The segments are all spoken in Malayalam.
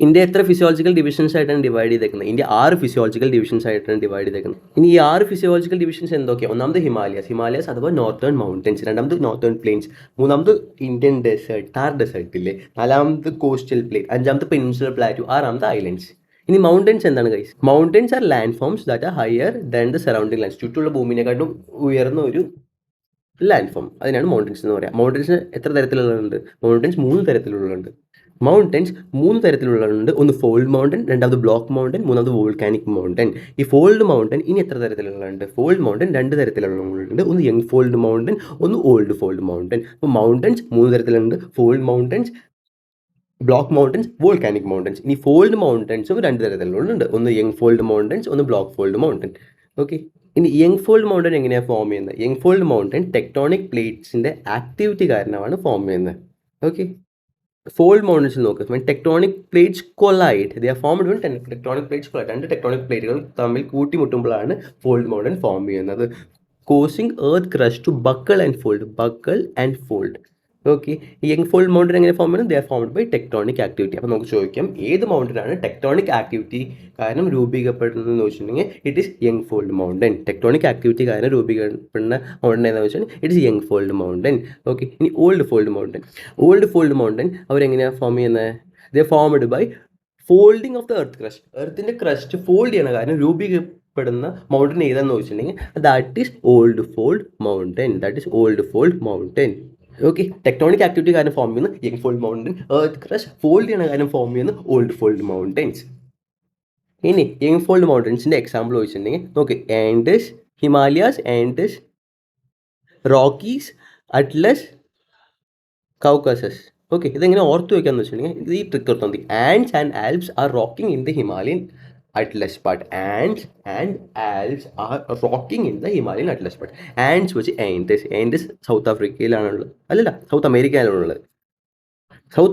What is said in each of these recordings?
ഇന്ത്യ എത്ര ഫിസിയോളജിക്കൽ ഡിവിഷൻസ് ആയിട്ടാണ് ഡിവൈഡ് ചെയ്തേക്കുന്നത്? ഇന്ത്യ 6 ഫിസിയോളജിക്കൽ ഡിവിഷൻസ് ആയിട്ടാണ് ഡിവൈഡ് ചെയ്തേക്കുന്നത്. ഇനി ഈ 6 ഫിസിയോളജിക്കൽ ഡിവിഷൻസ് എന്തൊക്കെയാണ്? ഒന്നാമത് ഹിമാലയസ് അഥവാ നോർത്തേൺ മൗണ്ടൻസ്, രണ്ടാമത് നോർത്തേൺ പ്ലെയിൻസ്, മൂന്നാമത് ഇന്ത്യൻ ഡെസേർട്ട്, താർ ഡെസേർട്ട് ഇല്ലേ, നാലാമത് കോസ്റ്റൽ പ്ലെയിൻ, അഞ്ചാമത് പെനിൻസുലർ പ്ലാറ്റു, ആറാമത് ഐലൻഡ്സ്. ഇനി മൗണ്ടൻസ് എന്താണ് guys? Mountains are landforms that are higher than the surrounding lands. ചുറ്റുള്ള ഭൂമിനെക്കാട്ടും ഉയർന്ന ഒരു ലാൻഡ് ഫോം, അതിനാണ് മൗണ്ടൻസ് എന്ന് പറയുക. മൗണ്ടൻസ് എത്ര തരത്തിലുള്ളതുണ്ട്? മൗണ്ടൻസ് 3 തരത്തിലുള്ളതുണ്ട്. മൗണ്ടൻസ് 3 തരത്തിലുള്ളതുണ്ട്. ഒന്ന് ഫോൾഡ് മൗണ്ടൻ, രണ്ടാമത് ബ്ലോക്ക് മൗണ്ടൻ, മൂന്നാമത് വോൾക്കാനിക് മൗണ്ടൻ. ഈ ഫോൾഡ് മൗണ്ടൻ ഇനി എത്ര തരത്തിലുള്ളതുണ്ട്? ഫോൾഡ് മൗണ്ടൻ 2 തരത്തിലുള്ളതുണ്ട്. ഒന്ന് യങ് ഫോൾഡ് മൗണ്ടൻ, ഒന്ന് ഓൾഡ് ഫോൾഡ് മൗണ്ടൻ. അപ്പോൾ മൗണ്ടൻസ് 3 തരത്തിലുണ്ട്: fold mountains, block mountains, volcanic mountains. ഇനി ഫോൾഡ് മൗണ്ടൻസും 2 തരത്തിലുള്ളുണ്ട്: ഒന്ന് യങ് ഫോൾഡ് മൗണ്ടൻസ്, ഒന്ന് ബ്ലോക്ക് ഫോൾഡ് മൗണ്ടൻ. ഓക്കെ, ഇനി യങ് ഫോൾഡ് മൗണ്ടൻ എങ്ങനെയാണ് ഫോം ചെയ്യുന്നത്? യങ് ഫോൾഡ് മൗണ്ടൻ ടെക്ടോണിക് പ്ലേറ്റ്സിൻ്റെ ആക്ടിവിറ്റി കാരണമാണ് ഫോം ചെയ്യുന്നത്. ഓക്കെ, ഫോൾഡ് മൗണ്ടൻസിൽ നോക്ക്, when tectonic plates collide, they are formed when tectonic plates collide. 2 tectonic പ്ലേറ്റുകൾ തമ്മിൽ കൂട്ടിമുട്ടുമ്പോഴാണ് ഫോൾഡ് മൗണ്ടൻ ഫോം ചെയ്യുന്നത്. Causing earth crust to buckle and fold. Okay, ഈ യങ് ഫോൾഡ് മൗണ്ടൻ എങ്ങനെ ഫോം ചെയ്യുന്നത്? They are formed by tectonic activity. അപ്പോൾ നമുക്ക് ചോദിക്കാം, ഏത് മൗണ്ടനാണ് ടെക്ടോണിക് ആക്ടിവിറ്റി കാരണം രൂപീകരിക്കപ്പെടുന്നതെന്ന് ചോദിച്ചിട്ടുണ്ടെങ്കിൽ it is young fold mountain. Tectonic activity കാരണം രൂപീകരിക്കപ്പെടുന്ന മൗണ്ടൻ ഏതാണെന്ന് വെച്ചാൽ it is young fold mountain. Okay, ഇനി ഓൾഡ് ഫോൾഡ് മൗണ്ടൻ അവരെങ്ങനെയാണ് ഫോം ചെയ്യുന്നത്? They formed by folding of the earth crust. എർത്തിൻ്റെ ക്രസ്റ്റ് ഫോൾഡ് ചെയ്യണ കാരണം രൂപീകരിക്കപ്പെടുന്ന മൗണ്ടൻ ഏതാണെന്ന് ചോദിച്ചിട്ടുണ്ടെങ്കിൽ that is old fold mountain. Okay, tectonic activity കാരണം ഫോം ചെയ്യുന്ന young fold mountain, earth crust fold ചെയ്യണ കാരണം ഫോം ചെയ്യുന്ന ഓൾഡ് ഫോൾഡ് മൗണ്ടൻസ്. ഇനി യങ് ഫോൾഡ് മൗണ്ടൻസിൻ്റെ എക്സാമ്പിൾ ചോദിച്ചിട്ടുണ്ടെങ്കിൽ നോക്ക്, Andes, Himalayas, Andes, Rockies, Atlas, Caucasus. Okay, ഇതെങ്ങനെ ഓർത്ത് വയ്ക്കാന്ന് വെച്ചിട്ടുണ്ടെങ്കിൽ ഇത് ഈ ട്രിക്ക് ഓർത്താൽ മതി. Ants and Alps are rocking in the Himalayan Atlas part. Ants and Alps are rocking in the Himalayan Atlas part. Ants വെച്ച് Andes സൗത്ത് ആഫ്രിക്കയിലാണുള്ളത്, അല്ലല്ല സൗത്ത്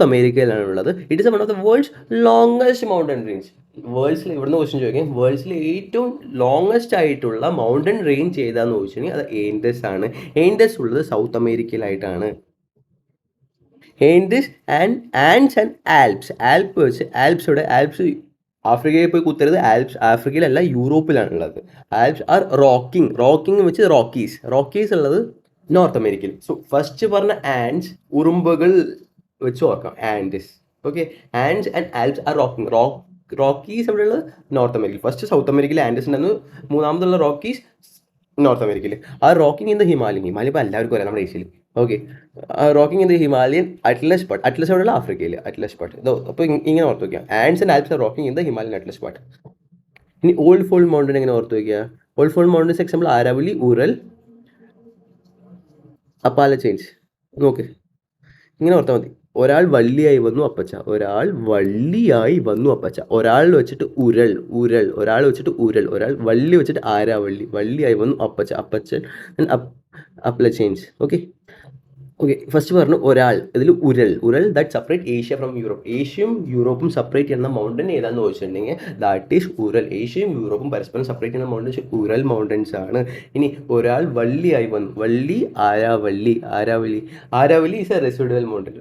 അമേരിക്കയിലാണുള്ളത്. It is one of the world's longest mountain range. വേൾഡ്സിൽ ഇവിടുന്ന് ക്വസ്റ്റ്യൻ ചോദിക്കാം, വേൾഡ്സിൽ ഏറ്റവും ലോങ്ങസ്റ്റ് ആയിട്ടുള്ള മൗണ്ടൻ റേഞ്ച് ഏതാന്ന് ചോദിച്ചിട്ടുണ്ടെങ്കിൽ അത് ഏൻഡസ് ആണ്. ഏൻഡസ് ഉള്ളത് സൗത്ത് അമേരിക്കയിലായിട്ടാണ്. Andes and ants and Alps. Alps ആഫ്രിക്കയിൽ പോയി കുത്തരുത്. ആൽപ്സ് ആഫ്രിക്കയിലല്ല, യൂറോപ്പിലാണുള്ളത്. ആൽപ്സ് ആർ റോക്കിംഗ് വെച്ച് റോക്കീസ് ഉള്ളത് നോർത്ത് അമേരിക്കയിൽ. സോ ഫസ്റ്റ് പറഞ്ഞ ആൻഡ്സ് ഉറുമ്പുകൾ വെച്ച് ഓർക്കാം, Andes. Okay, ants and Alps are Rockies എവിടെയുള്ളത്? നോർത്ത് അമേരിക്കയിൽ. ഫസ്റ്റ് സൗത്ത് അമേരിക്കയിൽ ആൻഡസ് ഉണ്ടായിരുന്നു, മൂന്നാമതുള്ള റോക്കീസ് നോർത്ത് അമേരിക്കയിൽ. ആ റോക്കിംഗ് ഇൻ ദ ഹിമാലയൻ ഇപ്പോൾ എല്ലാവർക്കും അറിയാം നമ്മുടെ ഏഷ്യയിൽ. Okay, rocking in the Himalayan Atlas part. Atlas എവിടെയുള്ള? ആഫ്രിക്കയിൽ അറ്റ്ലസ് പാർട്ട്. അപ്പോൾ ഇങ്ങനെ ഓർത്ത് വയ്ക്കുക, ants and Alps are rocking in the Himalayan Atlas part. ഇനി ഓൾഡ് ഫോൾഡ് മൗണ്ടൻ എങ്ങനെ ഓർത്ത് വയ്ക്കുക? Old fold mountains example Aravalli, Ural, Appalachians. നോക്ക്, ഇങ്ങനെ ഓർത്താൽ മതി. ഒരാൾ വള്ളിയായി വന്നു അപ്പച്ച, ഒരാൾ വെച്ചിട്ട് ഉരൽ, ഒരാൾ വള്ളി വെച്ചിട്ട് ആരാവള്ളി, വള്ളിയായി വന്നു അപ്പച്ച, അപ്പച്ചൻ, അപ്പല ചെയിൻസ്. ഓക്കെ, ഫസ്റ്റ് പറഞ്ഞു ഒരാൾ, ഇതിൽ Ural that separate Asia from Europe. ഏഷ്യയും യൂറോപ്പും സെപ്പറേറ്റ് ചെയ്യുന്ന മൗണ്ടൻ ഏതാണെന്ന് ചോദിച്ചിട്ടുണ്ടെങ്കിൽ ദാറ്റ് ഈസ് ഉരൽ. ഏഷ്യയും യൂറോപ്പും പരസ്പരം സെപ്പറേറ്റ് ചെയ്യുന്ന മൗണ്ടൻസ് ഉരൽ മൗണ്ടൻസ് ആണ്. ഇനി ഒരാൾ വള്ളിയായി വന്നു, വള്ളി, Aravalli is a residual mountain.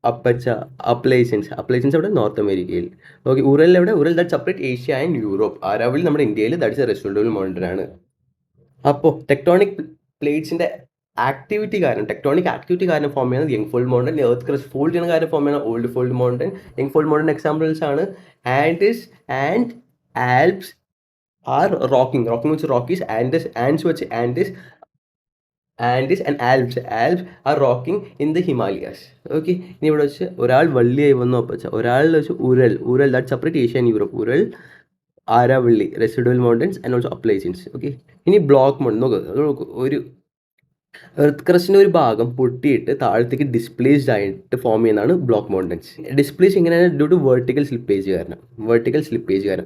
അപ്പച്ച, അപ്ലൈസൻസ് അവിടെ നോർത്ത് അമേരിക്കയിൽ. ഓക്കെ, ഉരൽ എവിടെ? Ural that separate Asia and Europe. Aravalli നമ്മുടെ ഇന്ത്യയിൽ, that is a residual mountain ആണ്. അപ്പോൾ ടെക്ടോണിക് പ്ലേറ്റ്സിൻ്റെ ടെക്ടോണിക് ആക്ടിവിറ്റി കാരണം ഫോം ചെയ്യുന്നത് young fold mountain. Earth crust fold ചെയ്യുന്ന കാര്യം ഫോം ചെയ്യുന്ന old fold mountain. Young fold mountain examples ആണ് Andes and Alps are rocking വെച്ച് റോക്കീസ്. ആൻഡ്സ് വെച്ച് Andes and Alps are rocking in the Himalayas. Okay, ഇനി ഇവിടെ വെച്ച് ഒരാൾ വള്ളിയായി വന്നു അപ്പച്ച, ഒരാളിൽ വെച്ച് Ural that separate Asia and Europe. Ural, Aravalli, residual mountains and also Appalachians. Okay, ഇനി ബ്ലോക്ക് മൗണ്ടൻ നോക്ക്. ഒരു എർത്ത് ക്രസ്റ്റിൻ്റെ ഒരു ഭാഗം പൊട്ടിയിട്ട് താഴത്തേക്ക് ഡിസ്പ്ലേസ്ഡ് ആയിട്ട് ഫോം ചെയ്യുന്നതാണ് ബ്ലോക്ക് മൗണ്ടൻസ്. ഡിസ്പ്ലേസ് ഇങ്ങനെയാണ് ഡ്യൂ ടു വെർട്ടിക്കൽ സ്ലിപ്പേജ് കാരണം.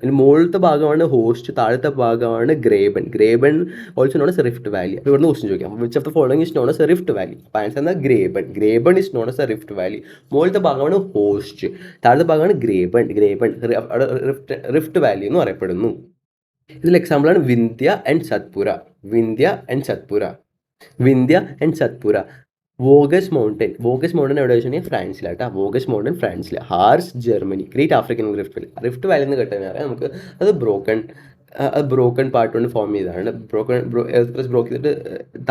ഇനി മുകളിലത്തെ ഭാഗമാണ് ഹോസ്റ്റ്, താഴത്തെ ഭാഗമാണ് graben also known as rift valley. അപ്പോൾ ഇവിടുന്ന് ക്വസ്റ്റ്യൻ ചോദിക്കാം, which of the following is known as rift valley? അപ്പോൾ ആൻസർ എന്നാൽ graben is known as a rift valley. മുകളിലത്തെ ഭാഗമാണ് ഹോസ്റ്റ്, താഴത്തെ ഭാഗമാണ് ഗ്രേബൺ റിഫ്റ്റ് വാലി എന്ന് പറയപ്പെടുന്നു. ഇതിൽ എക്സാമ്പിളാണ് വിന്ധ്യ ആൻഡ് സത്പുര. വോഗസ് മൗണ്ടൻ എവിടെ വെച്ചിട്ടുണ്ടെങ്കിൽ ഫ്രാൻസിലാട്ടോ. വോഗസ് മൗണ്ടൻ ഫ്രാൻസിൽ. Hours Germany. Great African rift Valley എന്ന് കേട്ടാൽ അറിയാം നമുക്ക്. അത് ബ്രോക്കൺ പാർട്ട് കൊണ്ട് ഫോം ചെയ്തതാണ്. എർത്ത് ബ്രോക്ക് ചെയ്തിട്ട്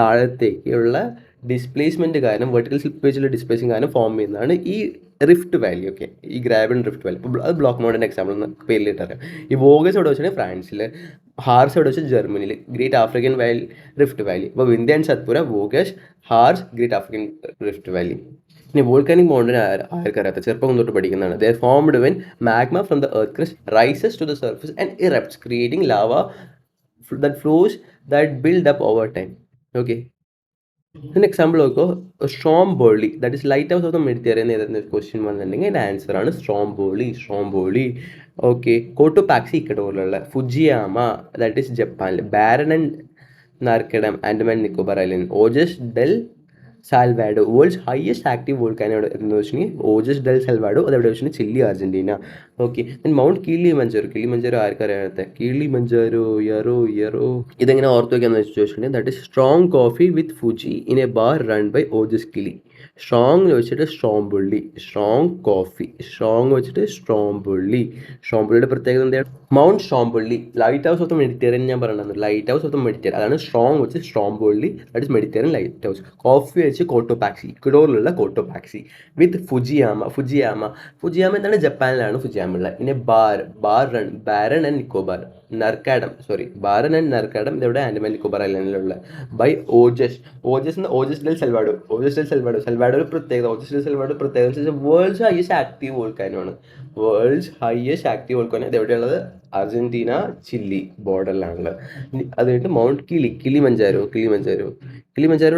താഴത്തേക്കുള്ള ഡിസ്പ്ലേസ്മെൻറ്റ് കാരണം, വെർട്ടിക്കൽ സ്ലിപ്പേജിലുള്ള ഡിസ്പ്ലേസിങ് കാരണം ഫോം ചെയ്യുന്നതാണ് ഈ റിഫ്റ്റ് വാലി. ഓക്കെ, ഈ ഗ്രാബൻ റിഫ്റ്റ് വാലി. അപ്പോൾ അത് ബ്ലോക്ക് മൗണ്ടൻ്റെ എക്സാമ്പിൾ എന്ന് പേരിലിട്ടറിയാം. ഈ വോഗസ് എവിടെ വെച്ചിട്ടുണ്ടെങ്കിൽ ഫ്രാൻസിൽ, ഹാർസ് എവിടെ വെച്ചാൽ ജർമ്മനിയിൽ. Great African rift valley. അപ്പോൾ Vindhya and Satpura, Vosges, Harz, great African rift valley. ഇനി വോൾക്കാനിക് മൗണ്ടൻ ആർക്കറിയാത്ത, ചെറുപ്പം തൊട്ട് പഠിക്കുന്നതാണ്. They formed when magma from the earth crust rises to the surface and erupts creating lava that flows that build up over time. Okay. An example നോക്കോ, Stromboli, that is light house of the Mediterranean ഏതെന്ന് ക്വസ്റ്റ്യൻ വന്നിട്ടുണ്ടെങ്കിൽ അതിൻ്റെ ആൻസർ ആണ് സ്ട്രോംബോളി. ഓക്കെ. കോട്ടോപാക്സി ഇക്കഡോറിലുള്ള. ഫുജിയാമ, ദാറ്റ് ഇസ് ജപ്പാനിൽ. Barren and Narcondam, Andaman Nicobar island. Ojos del Salado, world's highest active volcano എന്ന് വെച്ചിട്ടുണ്ടെങ്കിൽ ഓജസ് ഡെൽ സാൽവാഡോ, അതെവിടെ വെച്ചിട്ടുണ്ടെങ്കിൽ Chile, Argentina. Okay. Mount Kilimanjaro ആർക്കറിയാത്ത, യറോ ഇതെങ്ങനെ ഓർത്ത് വയ്ക്കാന്ന് വെച്ചിട്ടുണ്ടെങ്കിൽ that is strong coffee with Fuji in a bar run by Ojos കിളി. സ്ട്രോങ് വെച്ചിട്ട് സ്ട്രോംബുള്ളി, സ്ട്രോങ് കോഫി, സ്ട്രോങ് വെച്ചിട്ട് സ്ട്രോംബുള്ളിയുടെ പ്രത്യേകത എന്താണ്? Mount Stromboli, light house of the Mediterranean. ഞാൻ പറയുന്നത് light house of the Mediterranean, അതാണ് സ്ട്രോങ് വെച്ച് Stromboli, that is Mediterranean light house. Coffee വെച്ച് കോട്ടോപാക്സി, ഇക്വഡോറിലുള്ള കോട്ടോപാക്സി. വിത്ത് ഫുജിയാമ എന്താണ്? ജപ്പാനിലാണ് ഫുജിയാമ ഉള്ളത്. പിന്നെ ബാരൻ ആൻഡ് നിക്കോബാർ. ബാരൻ ആൻഡ് നർക്കാഡം ഇതെവിടെ? ആൻഡമാൻ നിക്കോബാർ ഐലൻഡിലുള്ള. ബൈ ഓജസ് ഡെൽ സെൽവാഡോ ഒരു പ്രത്യേകത. ഓജസ് ഡെൽ സെൽവാഡോ പ്രത്യേകത വേൾഡ്സ് ഹയസ്റ്റ് ആക്റ്റീവ് വോൾക്കാനോ ആണ്. ഇതെവിടെയുള്ളത്? അർജന്റീന ചില്ലി ബോർഡറിലാണുള്ളത്. അത് കഴിഞ്ഞിട്ട് മൗണ്ട് കിളിമഞ്ചാരോ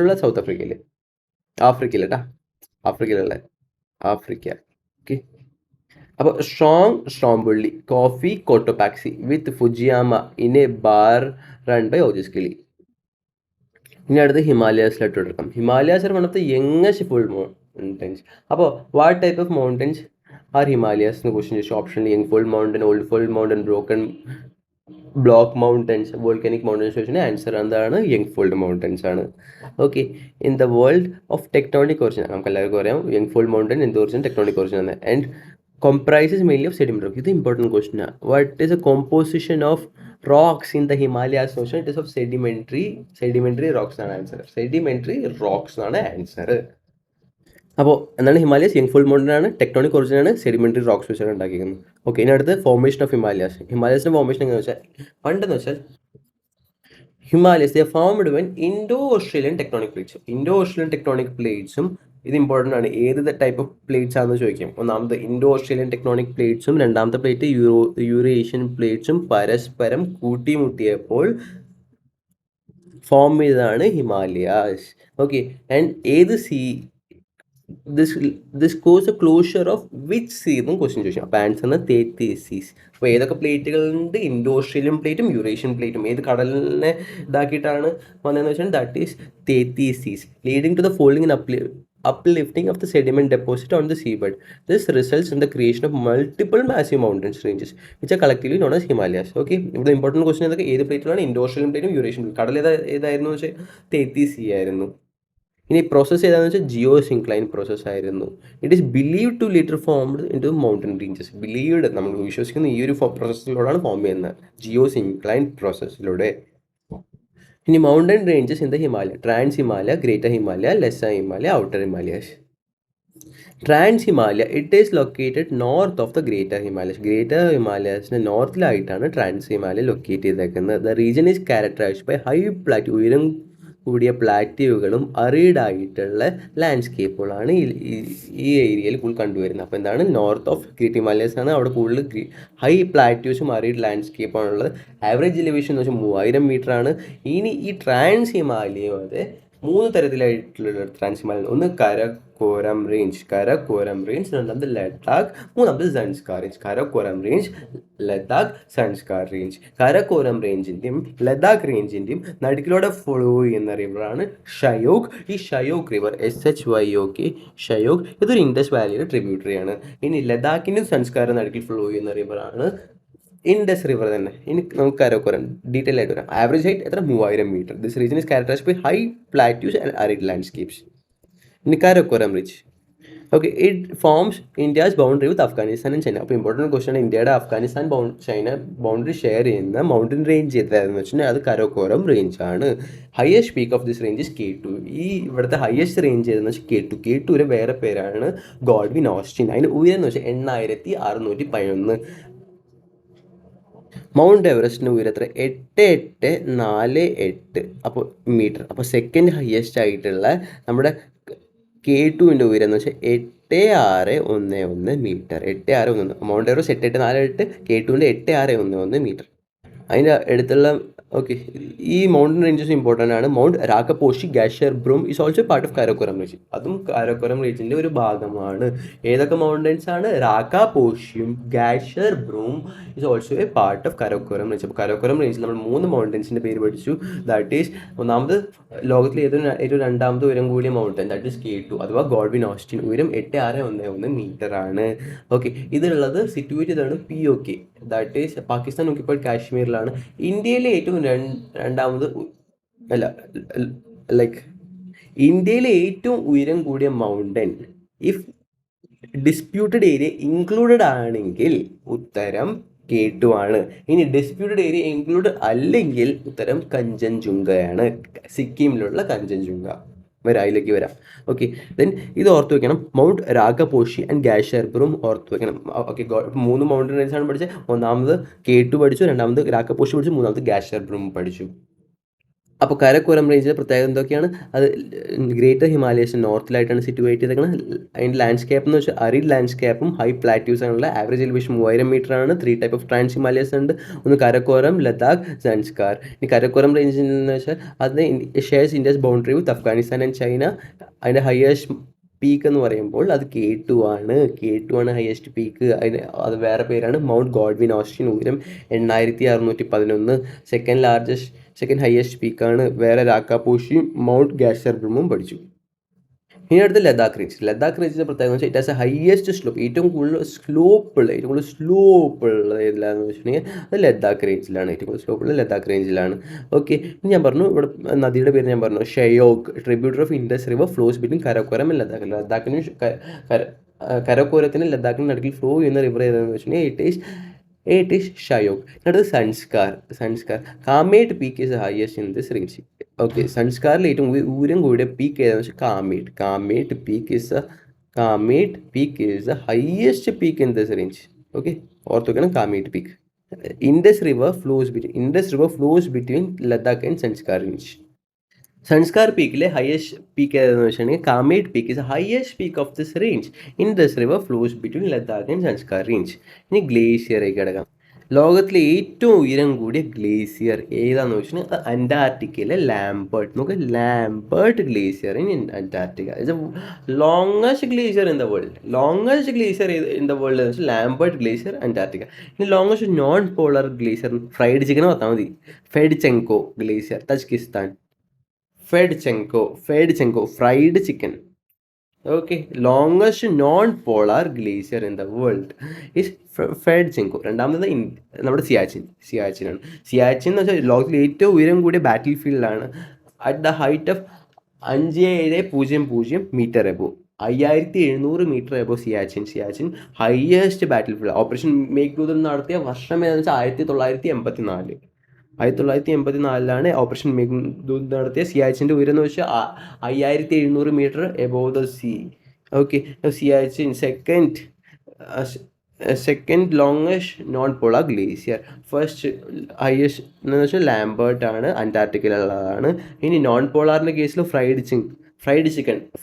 ഉള്ള സൗത്ത് ആഫ്രിക്കയിലട്ടാ. ആഫ്രിക്ക. ഓക്കെ. അപ്പോൾ Stromboli, coffee, Cotopaxi with Fujiyama in a bar run by Ojos Kili. ഇനി അടുത്ത് ഹിമാലയാസിലോട്ട് എടുക്കാം. Himalayas are one of the youngest fold mountains. അപ്പോൾ what type of mountains are Himalayas എന്ന് ക്വസ്റ്റ്യൻ ചോദിച്ചു. ഓപ്ഷനിൽ young fold mountain, old fold mountain, block mountains, volcanic mountains ചോദിച്ചാൽ ആൻസർ എന്താണ്? യങ് ഫോൾഡ് മൗണ്ടൻസ് ആണ്. Okay. In the world of tectonic origin, നമുക്ക് എല്ലാവർക്കും അറിയാം യങ് ഫോൾഡ് മൗണ്ടൻ എന്ത് ഒറിജിൻ? ടെക്ടോണിക് ഒറിജിൻ ആണ്. And comprises mainly of sedimentary rock. This is important question. What is the composition of rocks in the Himalayas ocean? It is of sedimentary rocks ആണ് ആൻസർ. അപ്പോൾ എന്താണ് ഹിമാലയസ്? യങ് ഫോൾഡ് മൗണ്ടൻ ആണ്, ടെക്ടോണിക് ഒറിജിൻ ആണ്, സെഡിമെന്ററി റോക്സ് വെച്ചാണ് ഉണ്ടാക്കിയിരിക്കുന്നത്. ഓക്കെ. ഇനി അടുത്ത് ഫോർമേഷൻ ഓഫ് ഹിമാലയസിന്റെ ഫോർമേഷൻ എങ്ങനെയാണെന്ന് വെച്ചാൽ, പണ്ടെന്ന് വെച്ചാൽ Himalayas formed when Indo Australian tectonic പ്ലേറ്റ്സും ഇത് ഇമ്പോർട്ടൻ്റ് ആണ്. ഏത് ടൈപ്പ് ഓഫ് പ്ലേറ്റ്സ് ആണെന്ന് ചോദിക്കാം. ഒന്നാമത് ഇൻഡോ ഓസ്ട്രേലിയൻ ടെക്ടോണിക് പ്ലേറ്റ്സും രണ്ടാമത്തെ പ്ലേറ്റ് യൂറേഷ്യൻ പ്ലേറ്റ്സും പരസ്പരം കൂട്ടിമുട്ടിയപ്പോൾ ഫോം ചെയ്തതാണ് ഹിമാലയാസ്. ഓക്കെ. ആൻഡ് ഏത് sea this cause a closure of which sea എന്നും ക്വസ്റ്റ്യൻ ചോദിച്ചു. അപ്പോൾ ആൻസറിന് തേത്തീസീസ്. അപ്പോൾ ഏതൊക്കെ പ്ലേറ്റുകളുണ്ട്? ഇൻഡോ ഓസ്ട്രേലിയൻ പ്ലേറ്റും യൂറേഷ്യൻ പ്ലേറ്റും. ഏത് കടലിനെ ഇതാക്കിയിട്ടാണ് വന്നതെന്ന് വെച്ചാൽ that is Tethys sea, leading to the folding and uplifting of the sediment deposit on the seabed. This results in the creation of multiple massive mountain ranges which are collectively known as Himalayas. Okay. ഇവിടെ ഇമ്പോർട്ടൻറ്റ് ക്വസ്റ്റൻ ഏതൊക്കെ? ഏത് പ്ലേറ്റിലാണ്? ഇൻഡോ ഓസ്ട്രേലിയൻ പ്ലേറ്റും യൂറേഷ്യൻ പ്ലേറ്റും. കടൽ ഏതായിരുന്നു വെച്ചാൽ തേത്തീസി ആയിരുന്നു. ഇനി പ്രോസസ്സ് ഏതാണെന്ന് വെച്ചാൽ ജിയോ സിൻക്ലൈൻ പ്രോസസ് ആയിരുന്നു. It is believed to later formed into mountain ranges. Believed, നമ്മൾ വിശ്വസിക്കുന്ന ഈ ഒരു പ്രോസസ്സിലൂടെയാണ് ഫോം ചെയ്യുന്നത്, ജിയോ സിൻക്ലൈൻ പ്രോസസ്സിലൂടെ. ഇനി mountain ranges in the Himalaya: trans Himalaya, greater Himalaya, lesser Himalaya, outer Himalayas. Trans Himalaya it is located north of the greater ഹിമാലയസിന് നോർത്തിലായിട്ടാണ് ട്രാൻസ് ഹിമാലയ ലൊക്കേറ്റ് ചെയ്തേക്കുന്നത്. The region is characterised by high plateau, ഉയരം കൂടിയ പ്ലാറ്റ്യൂകളും അറീഡായിട്ടുള്ള ലാൻഡ്സ്കേപ്പുകളാണ് ഈ ഏരിയയിൽ കൂടുതൽ കണ്ടുവരുന്നത്. അപ്പോൾ എന്താണ്? നോർത്ത് ഓഫ് ഗ്രേറ്റ് ഹിമാലയസ് ആണ്. അവിടെ കൂടുതൽ ഹൈ പ്ലാറ്റ്യൂസും അറീഡ് ലാൻഡ്സ്കേപ്പാണുള്ളത്. ആവറേജ് എലിവേഷൻ എന്ന് വെച്ചാൽ 3000 മീറ്റർ ആണ്. ഇനി ഈ ട്രാൻസ് ഹിമാലയം അത് 3 തരത്തിലായിട്ടുള്ള ട്രാൻസ് ഹിമാലയം. ഒന്ന് കരക്കോരം റേഞ്ച്, രണ്ടാമത് ലഡാക്ക്, മൂന്നാമത് സൻസ്കാർ റേഞ്ച്. കരക്കോരം റേഞ്ചിൻ്റെയും ലഡാക്ക് റേഞ്ചിൻ്റെയും നടുക്കിലൂടെ ഫോളോ ചെയ്യുന്ന റിവറാണ് ഷയോക്ക്. ഈ ഷയോക്ക് റിവർ SHYOK, ഷയോക്ക്, ഇതൊരു ഇൻഡസ് വാലിയുടെ ട്രിബ്യൂട്ടറി ആണ്. ഇനി ലഡാക്കിൻ്റെ സൻസ്കാർ നടുക്കിൽ ഫ്ലോ ചെയ്യുന്ന റിവറാണ് ഇൻഡസ് റിവർ തന്നെ. ഇനി നമുക്ക് കരക്കോരം ഡീറ്റെയിൽ ആയിട്ട് വരാം. ആവറേജ് ഹൈറ്റ് എത്ര? 3000 metre. This region is characterised by high plateaus and arid landscapes. ഇനി കാരക്കോറം റിച്ച്. Okay, it forms India's boundary with Afghanistan and China. അപ്പോൾ ഇമ്പോർട്ടൻറ്റ് ക്വസ്റ്റൻ, ഇന്ത്യയുടെ അഫ്ഗാനിസ്ഥാൻ ചൈന ബൗണ്ടറി ഷെയർ ചെയ്യുന്ന മൗണ്ടൻ റേഞ്ച് ഏതാണെന്ന് വെച്ചിട്ടുണ്ടെങ്കിൽ അത് കരക്കോറം റേഞ്ച് ആണ്. Highest peak of this range is K2. ഈ ഇവിടുത്തെ ഹയസ്റ്റ് റേഞ്ച് ഏതെന്ന് വെച്ചാൽ K2. K2 വേറെ പേരാണ് ഗോഡ്വിൻ ഓസ്റ്റിൻ. അതിൻ്റെ ഉയരം എന്ന് വെച്ചാൽ 8611. മൗണ്ട് എവറസ്റ്റിൻ്റെ ഉയരം എത്ര? 8848 അപ്പോൾ മീറ്റർ. അപ്പോൾ സെക്കൻഡ് ഹയസ്റ്റ് ആയിട്ടുള്ള നമ്മുടെ K2വിൻ്റെ ഉയരം എന്ന് വെച്ചാൽ 8611 മീറ്റർ. 8611. മൗണ്ട് എവറസ്റ്റ് 8848, K2വിൻ്റെ 8611 മീറ്റർ. അതിൻ്റെ അടുത്തുള്ള ഓക്കെ, ഈ മൗണ്ടൻ റേഞ്ചസ് ഇമ്പോർട്ടൻ്റ് ആണ്. Mount Rakaposhi Gasherbrum is also part of Karakoram range. അതും കാരക്കോറം റേഞ്ചിൻ്റെ ഒരു ഭാഗമാണ്. ഏതൊക്കെ മൗണ്ടൻസ് ആണ്? രാക്കപോഷിയും Gasherbrum is also a part of Karakoram range. അപ്പോൾ കാരക്കോറം റേഞ്ചിൽ നമ്മൾ 3 മൗണ്ടൻസിൻ്റെ പേര് പഠിച്ചു. ദാറ്റ് ഈസ് ഒന്നാമത് ലോകത്തിലെ ഏറ്റവും രണ്ടാമത് ഉയരം കൂടിയ മൗണ്ടൻ, ദാറ്റ് ഈസ് K2 അഥവാ ഗോഡ്വിൻ ഓസ്റ്റിൻ. ഉയരം 8611 മീറ്റർ ആണ്. ഓക്കെ, ഇതിലുള്ളത് സിറ്റുവേറ്റ് ചെയ്താണ് POK, that is Pakistan occupied കാശ്മീരിലാണ്. ഇന്ത്യയിലെ ഏറ്റവും രണ്ടാമത് അല്ല ലൈക്ക് ഇന്ത്യയിലെ ഏറ്റവും ഉയരം കൂടിയ mountain if disputed area included ആണെങ്കിൽ ഉത്തരം K2 ആണ്. ഇനി ഡിസ്പ്യൂട്ടഡ് ഏരിയ ഇൻക്ലൂഡ് അല്ലെങ്കിൽ ഉത്തരം കഞ്ചൻജുംഗയാണ്, സിക്കിമിലുള്ള കഞ്ചൻജുംഗ. അതിലേക്ക് വരാം. ഓക്കെ, ദെൻ ഇത് ഓർത്ത് വെക്കണം. മൗണ്ട് രാക്കപോഷി ആൻഡ് ഗാഷ്യർ ബ്രൂം ഓർത്ത് വെക്കണം. ഓക്കെ, 3 മൗണ്ടൻ റേഞ്ച് ആണ് പഠിച്ചത്. ഒന്നാമത് K2 പഠിച്ചു, രണ്ടാമത് രാക്കപോഷി പഠിച്ചു, മൂന്നാമത് ഗാഷ്യർ ബ്രൂം പഠിച്ചു. അപ്പോൾ കരക്കോറം റേഞ്ചിലെ പ്രത്യേകത എന്തൊക്കെയാണ്? അത് ഗ്രേറ്റർ ഹിമാലയസ് നോർത്തിലായിട്ടാണ് സിറ്റുവേറ്റ് ചെയ്തേക്കുന്നത്. അതിൻ്റെ ലാൻഡ്സ്കേപ്പ് എന്ന് വെച്ചാൽ അരിഡ് ലാൻഡ്സ്കേപ്പും ഹൈ പ്ലാറ്റ്യൂസ് ആണുള്ള. ആവറേജ് എലിവേഷൻ 3000 മീറ്റർ ആണ്. 3 ടൈപ്പ് ഓഫ് ട്രാൻസ് ഹിമാലയസ് ഉണ്ട്. ഒന്ന് കരക്കോറം, ലഡാക്ക്, സൻസ്കാർ. ഈ കരക്കോറം റേഞ്ചിൽ എന്ന് വെച്ചാൽ അത് shares India's boundary with Afghanistan and China. അതിൻ്റെ ഹയസ്റ്റ് പീക്ക് എന്ന് പറയുമ്പോൾ അത് K2 ആണ്. K2 ആണ് ഹയസ്റ്റ് പീക്ക്. അത് വേറെ പേരാണ് മൗണ്ട് ഗോഡ്വിൻ ഓസ്റ്റിൻ. ഉയരം 8611. സെക്കൻഡ് ഹയസ്റ്റ് പീക്കാണ്. വേറെ രാക്കപോഷിയും മൗണ്ട് ഗാഷ്യർ ബ്രൂമും പഠിച്ചു. ഇനി അടുത്ത് ലഡാക്ക് റേഞ്ച്. ലഡാക്ക് റേഞ്ചിൻ്റെ പ്രത്യേകത വെച്ചാൽ it has A highest slope. ഏറ്റവും കൂടുതൽ സ്ലോപ്പ് ഉള്ളത് ഏതിലാന്ന് വെച്ചിട്ടുണ്ടെങ്കിൽ അത് ലഡാക്ക് റേഞ്ചിലാണ്. ഏറ്റവും കൂടുതൽ സ്ലോപ്പ് ഉള്ളത് ലഡാക്ക് റേഞ്ചിലാണ്. ഓക്കെ, ഞാൻ പറഞ്ഞു ഇവിടെ നദിയുടെ പേര് ഞാൻ പറഞ്ഞു, Shyok. Tributary of Indus river flows between Karakoram and Ladakh. ലഡാക്കിനും കരക്കോരത്തിനും ലഡാക്കിനും നടുക്കിൽ ഫ്ലോ ചെയ്യുന്ന റിവർ ഏതാണെന്ന് വെച്ചിട്ടുണ്ടെങ്കിൽ it is ഷയോക്ക്. അടുത്തത് Zanskar. Kamet peak is highest in this range. Okay, സൻസ്കാറിൽ ഏറ്റവും ഉയരം കൂടിയ പീക്ക് ഏതാണെന്ന് വെച്ചാൽ Kamet peak is the highest peak in this range. Okay, ഓർത്ത് വെക്കണം Kamet peak. Indus river flows between Ladakh and Zanskar range. Zanskar പീക്കിലെ ഹയസ്റ്റ് പീക്ക് ഏതെന്ന് വെച്ചിട്ടുണ്ടെങ്കിൽ Kamet peak is highest peak of this range. Indus river flows between Ladakh and Zanskar range. ഇനി ഗ്ലേഷ്യറിലേക്ക് കിടക്കാം. ലോകത്തിലെ ഏറ്റവും ഉയരം കൂടിയ ഗ്ലേസിയർ ഏതാണെന്ന് വെച്ചിട്ടുണ്ടെങ്കിൽ അന്റാർട്ടിക്കയിലെ Lambert glacier in Antarctica. It's a longest glacier in the world. എന്ന് വെച്ചാൽ ലാംബർട്ട് ഗ്ലേസിയർ, അന്റാർട്ടിക്ക. ഇനി longest non polar glacier fried chicken പറഞ്ഞാൽ മതി. Fedchenko glacier, Tajikistan. Fedchenko fried chicken. Okay, longest non polar glacier in the world is Fedchenko. രണ്ടാമത് നമ്മുടെ സിയാച്ചിനാണ്. സിയാച്ചിൻ എന്ന് വെച്ചാൽ ലോകത്തിലെ ഏറ്റവും ഉയരം കൂടിയ ബാറ്റിൽ ഫീൽഡാണ്. At the height of 5700 metre above. 5700 metre above Siachen highest battlefield. Operation Meghdoot നടത്തിയ വർഷം ഏതാണെന്ന് വെച്ചാൽ 1984. 1984 ഓപ്പറേഷൻ മേഘ്ദൂത് നടത്തിയ. സിയാച്ചിൻ്റെ ഉയരം എന്ന് വെച്ചാൽ 5700 metre above the sea. Okay, Siachen second longest non polar glacier. First highest എന്ന് വെച്ചാൽ ലാംബർട്ട് ആണ്, അന്റാർട്ടിക്കയിലുള്ളതാണ്. ഇനി നോൺ പോളാറിൻ്റെ കേസിൽ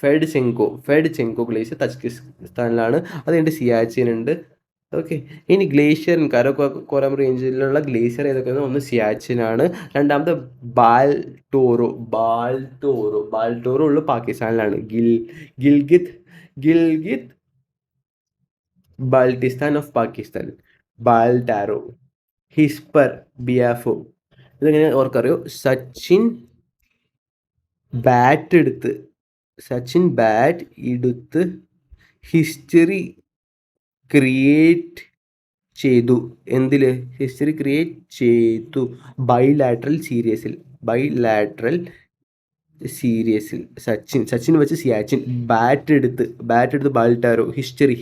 ഫെഡ്ചെങ്കോ ഗ്ലേസിയർ തജിക്കിസ്ഥാനിലാണ്. അത് കഴിഞ്ഞിട്ട് സിയാച്ചിൻ ഉണ്ട്. ഓക്കെ, ഇനി ഗ്ലേഷ്യർ കരക്കോറം റേഞ്ചിലുള്ള ഗ്ലേഷ്യർ ഏതൊക്കെയാണ്? ഒന്ന് സിയാച്ചിനാണ്. രണ്ടാമത് ബാൾട്ടോറോ ഉള്ള പാകിസ്ഥാനിലാണ്. ഗിൽഗിത് ബാൾട്ടിസ്ഥാൻ ഓഫ് പാകിസ്ഥാൻ. ബാൽട്ടാരോ. ഹിസ്പർ ബിയാഫോ. ഇതെങ്ങനെ ഓർക്കറിയോ? സച്ചിൻ ബാറ്റ് എടുത്ത് ഹിസ്റ്ററി ക്രിയേറ്റ് ചെയ്തു. ഹിസ്റ്ററി ക്രിയേറ്റ് ചെയ്തു ബൈലാറ്ററൽ സീരീസിൽ സച്ചിൻ വെച്ച് സിയാച്ചിൻ, ബാറ്റ് എടുത്ത് ബാൾട്ടാരോ, ഹിസ്റ്ററി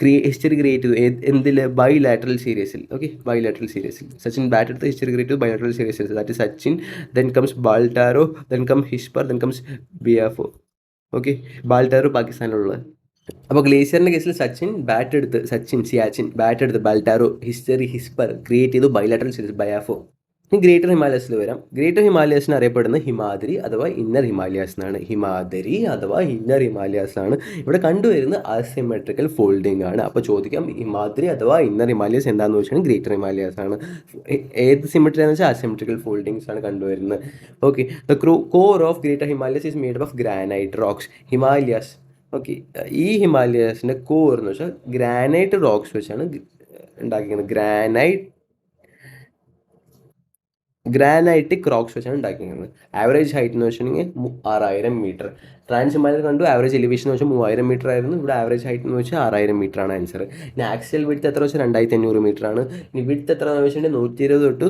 ക്രിയേറ്റ് ചെയ്തു എന്തിൽ ബൈലാറ്ററൽ സീരീസിൽ. ഓക്കെ, ബൈലാറ്ററൽ സീരീസിൽ സച്ചിൻ ബാറ്റ് എടുത്ത് ഹിസ്റ്ററി ക്രിയേറ്റ് ചെയ്തു ബൈലാറ്ററൽ സീരീസിൽ. That Sachin, then comes Baltoro, then come Hispar, then comes Biafo. Okay, Baltoro പാകിസ്ഥാനിലുള്ള. അപ്പോൾ ഗ്ലേസിയറിൻ്റെ കേസിൽ സിയാച്ചിൻ ബാറ്റ് എടുത്ത് ബാൾട്ടാരോ, ഹിസ്പർ ക്രിയേറ്റ് ചെയ്തു ബൈലാറ്ററൽ സീരീസ് ബയാഫോ. ഇനി ഗ്രേറ്റർ ഹിമാലയസിൽ വരാം. ഗ്രേറ്റർ ഹിമാലയസിന് അറിയപ്പെടുന്നത് ഹിമാദ്രി അഥവാ ഇന്നർ ഹിമാലയാസ് എന്നാണ്. ഇവിടെ കണ്ടുവരുന്ന അസിമെട്രിക്കൽ ഫോൾഡിംഗ് ആണ്. അപ്പോൾ ചോദിക്കാം ഹിമാദ്രി അഥവാ ഇന്നർ ഹിമാലയസ് എന്താണെന്ന് വെച്ചാൽ ഗ്രേറ്റർ ഹിമാലയാസ് ആണ്. ഏത് സിമെട്രി എന്ന് വെച്ചാൽ അസിമെട്രിക്കൽ ഫോൾഡിങ്സ് ആണ് കണ്ടുവരുന്നത്. Okay, the core of greater Himalayas is made of granite rocks. Himalayas, okay, ഈ ഹിമാലയാസിൻ്റെ കോർ എന്ന് വെച്ചാൽ ഗ്രാനൈറ്റ് റോക്സ് വെച്ചാണ് ഉണ്ടാക്കിയിരിക്കുന്നത്. ഗ്രാനൈറ്റിക് റോക്സ് വെച്ചാണ് ഉണ്ടാക്കിയിരിക്കുന്നത്. ആവറേജ് ഹൈറ്റ് എന്ന് വെച്ചിട്ടുണ്ടെങ്കിൽ 6000 മീറ്റർ. ട്രാൻസ് ഹിമാലയ കണ്ടു ആവറേജ് എലിവേഷൻ എന്ന് വെച്ചാൽ 3000 മീറ്റർ ആയിരുന്നു. ഇവിടെ ആവറേജ് ഹൈറ്റ് എന്ന് വെച്ചാൽ 6000 മീറ്റർ ആണ് ആൻസർ. ഇനി ആക്സിയൽ വിഡ്ത്ത് എത്ര വെച്ചാൽ 2500 മീറ്റർ ആണ്. ഇനി വിഡ്ത്ത് എത്ര എന്ന് വെച്ചിട്ടുണ്ടെങ്കിൽ 120 തൊട്ട്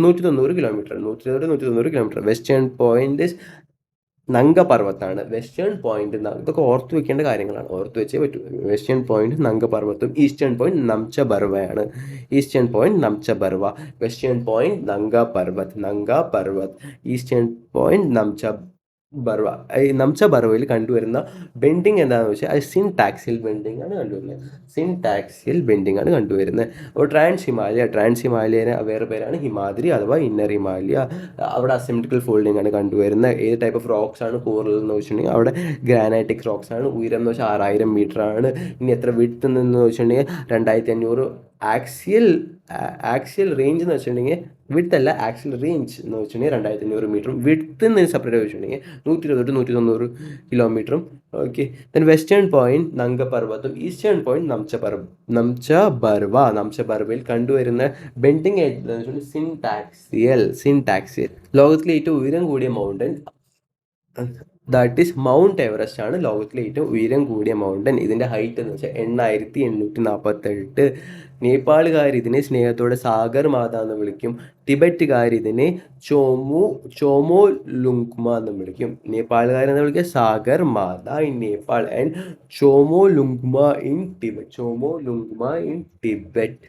190 കിലോമീറ്റർ. വെസ്റ്റേൺ പോയിന്റ് നങ്ക പർവ്വത്താണ്. വെസ്റ്റേൺ പോയിന്റ് ഇതൊക്കെ ഓർത്ത് വെക്കേണ്ട കാര്യങ്ങളാണ്, ഓർത്ത് വെച്ചേ പറ്റൂ. വെസ്റ്റേൺ പോയിന്റ് നങ്ക പർവ്വത്തും ഈസ്റ്റേൺ പോയിന്റ് നംച ബർവയാണ്. Western point Nanga Parbat, eastern point Namcha Barwa. ഈ നംച ബർവയിൽ കണ്ടുവരുന്ന ബെൻഡിങ് എന്താണെന്ന് വെച്ചാൽ അത് സിൻടാക്സിയൽ ബെൻഡിങ് ആണ് കണ്ടുവരുന്നത്. അപ്പോൾ ട്രാൻസ് ഹിമാലയന് വേറെ പേരാണ് ഹിമാദ്രി അഥവാ ഇന്നർ ഹിമാലയ. അവിടെ അസിമെട്രിക്കൽ ഫോൾഡിംഗ് ആണ് കണ്ടുവരുന്നത്. ഏത് ടൈപ്പ് ഓഫ് റോക്സ് ആണ് കോറൽ എന്ന് വെച്ചിട്ടുണ്ടെങ്കിൽ അവിടെ ഗ്രാനൈറ്റിക് റോക്സ് ആണ്. ഉയരം എന്ന് വെച്ചാൽ 6000 മീറ്റർ ആണ്. ഇനി എത്ര വിഡ്ത്ത് എന്ന് വെച്ചിട്ടുണ്ടെങ്കിൽ 2500. ആക്സിയൽ റേഞ്ച് എന്ന് വെച്ചിട്ടുണ്ടെങ്കിൽ വിഡ്ത്ത് അല്ല, ആക്സിയൽ റേഞ്ച് എന്ന് വെച്ചിട്ടുണ്ടെങ്കിൽ 2500 മീറ്ററും. വിഡ്ത്ത് എന്ന് സെപ്പറേറ്റ് വെച്ചിട്ടുണ്ടെങ്കിൽ 120 തൊട്ട് 190 കിലോമീറ്ററും. Okay, then western point Nanga പർവ്വതും ഈസ്റ്റേൺ പോയിന്റ് നംച ബർവയിൽ കണ്ടുവരുന്ന ബെൻഡിങ് ഏത് സിൻടാക്സിയൽ. ലോകത്തിലെ ഏറ്റവും ഉയരം കൂടിയ mountain that is mount Everest ആണ് ലോകത്തിലെ ഏറ്റവും ഉയരം കൂടിയ മൗണ്ടൻ. ഇതിൻ്റെ ഹൈറ്റ് എന്ന് വെച്ചാൽ 8848. നേപ്പാളുകാർ ഇതിനെ സ്നേഹത്തോടെ സാഗർ മാത എന്ന് വിളിക്കും. ടിബറ്റുകാർ ഇതിനെ ചോമോ ലുങ്ക്മ എന്ന് വിളിക്കും. നേപ്പാളുകാരെന്ന് വിളിക്കുക Sagarmatha in Nepal and Chomolungma in Tibet.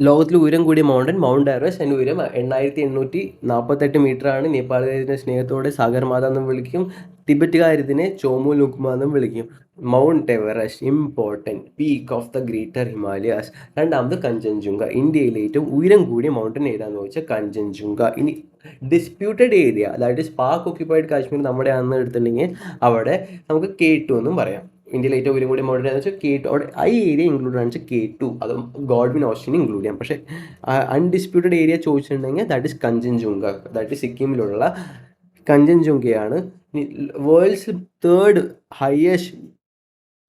ലോകത്തിൽ ഉയരം കൂടിയ മൗണ്ട് എവറസ്റ്റ്. അതിൻ്റെ ഉയരം 8848 മീറ്റർ ആണ്. നേപ്പാളുകാരിതിനെ സ്നേഹത്തോടെ സാഗർമാത എന്നും വിളിക്കും. ടിബറ്റുകാരിതിനെ ചോമോ ലുങ്ക്മ എന്നും വിളിക്കും. Mount Everest important peak of the greater Himalayas. രണ്ടാമത് കഞ്ചൻജുങ്ക. ഇന്ത്യയിലെ ഏറ്റവും ഉയരം കൂടിയ മൗണ്ടൻ ഏതാണെന്ന് വെച്ചാൽ കഞ്ചൻജുങ്ക. ഇനി disputed area that is Pak occupied Kashmir നമ്മുടെ ആണെന്ന് എടുത്തിട്ടുണ്ടെങ്കിൽ അവിടെ നമുക്ക് K2 എന്നും പറയാം. ഇന്ത്യയിലെ ഏറ്റവും ഉയരം കൂടിയ മൗണ്ടൻ എന്ന് വെച്ചാൽ K2. അവിടെ ഈ ഏരിയ ഇൻക്ലൂഡ് ആണ് വെച്ചാൽ K2. അത് ഗോഡ്വിൻ ഓസ്റ്റിനെ ഇൻക്ലൂഡ് ചെയ്യാം. പക്ഷേ അൺഡിസ്പ്യൂട്ടഡ് ഏരിയ ചോദിച്ചിട്ടുണ്ടെങ്കിൽ that is Kanchenjunga. That is സിക്കിമിലുള്ള കഞ്ചൻജുങ്കയാണ്. വേൾഡ്സ് 3rd ഹയസ്റ്റ്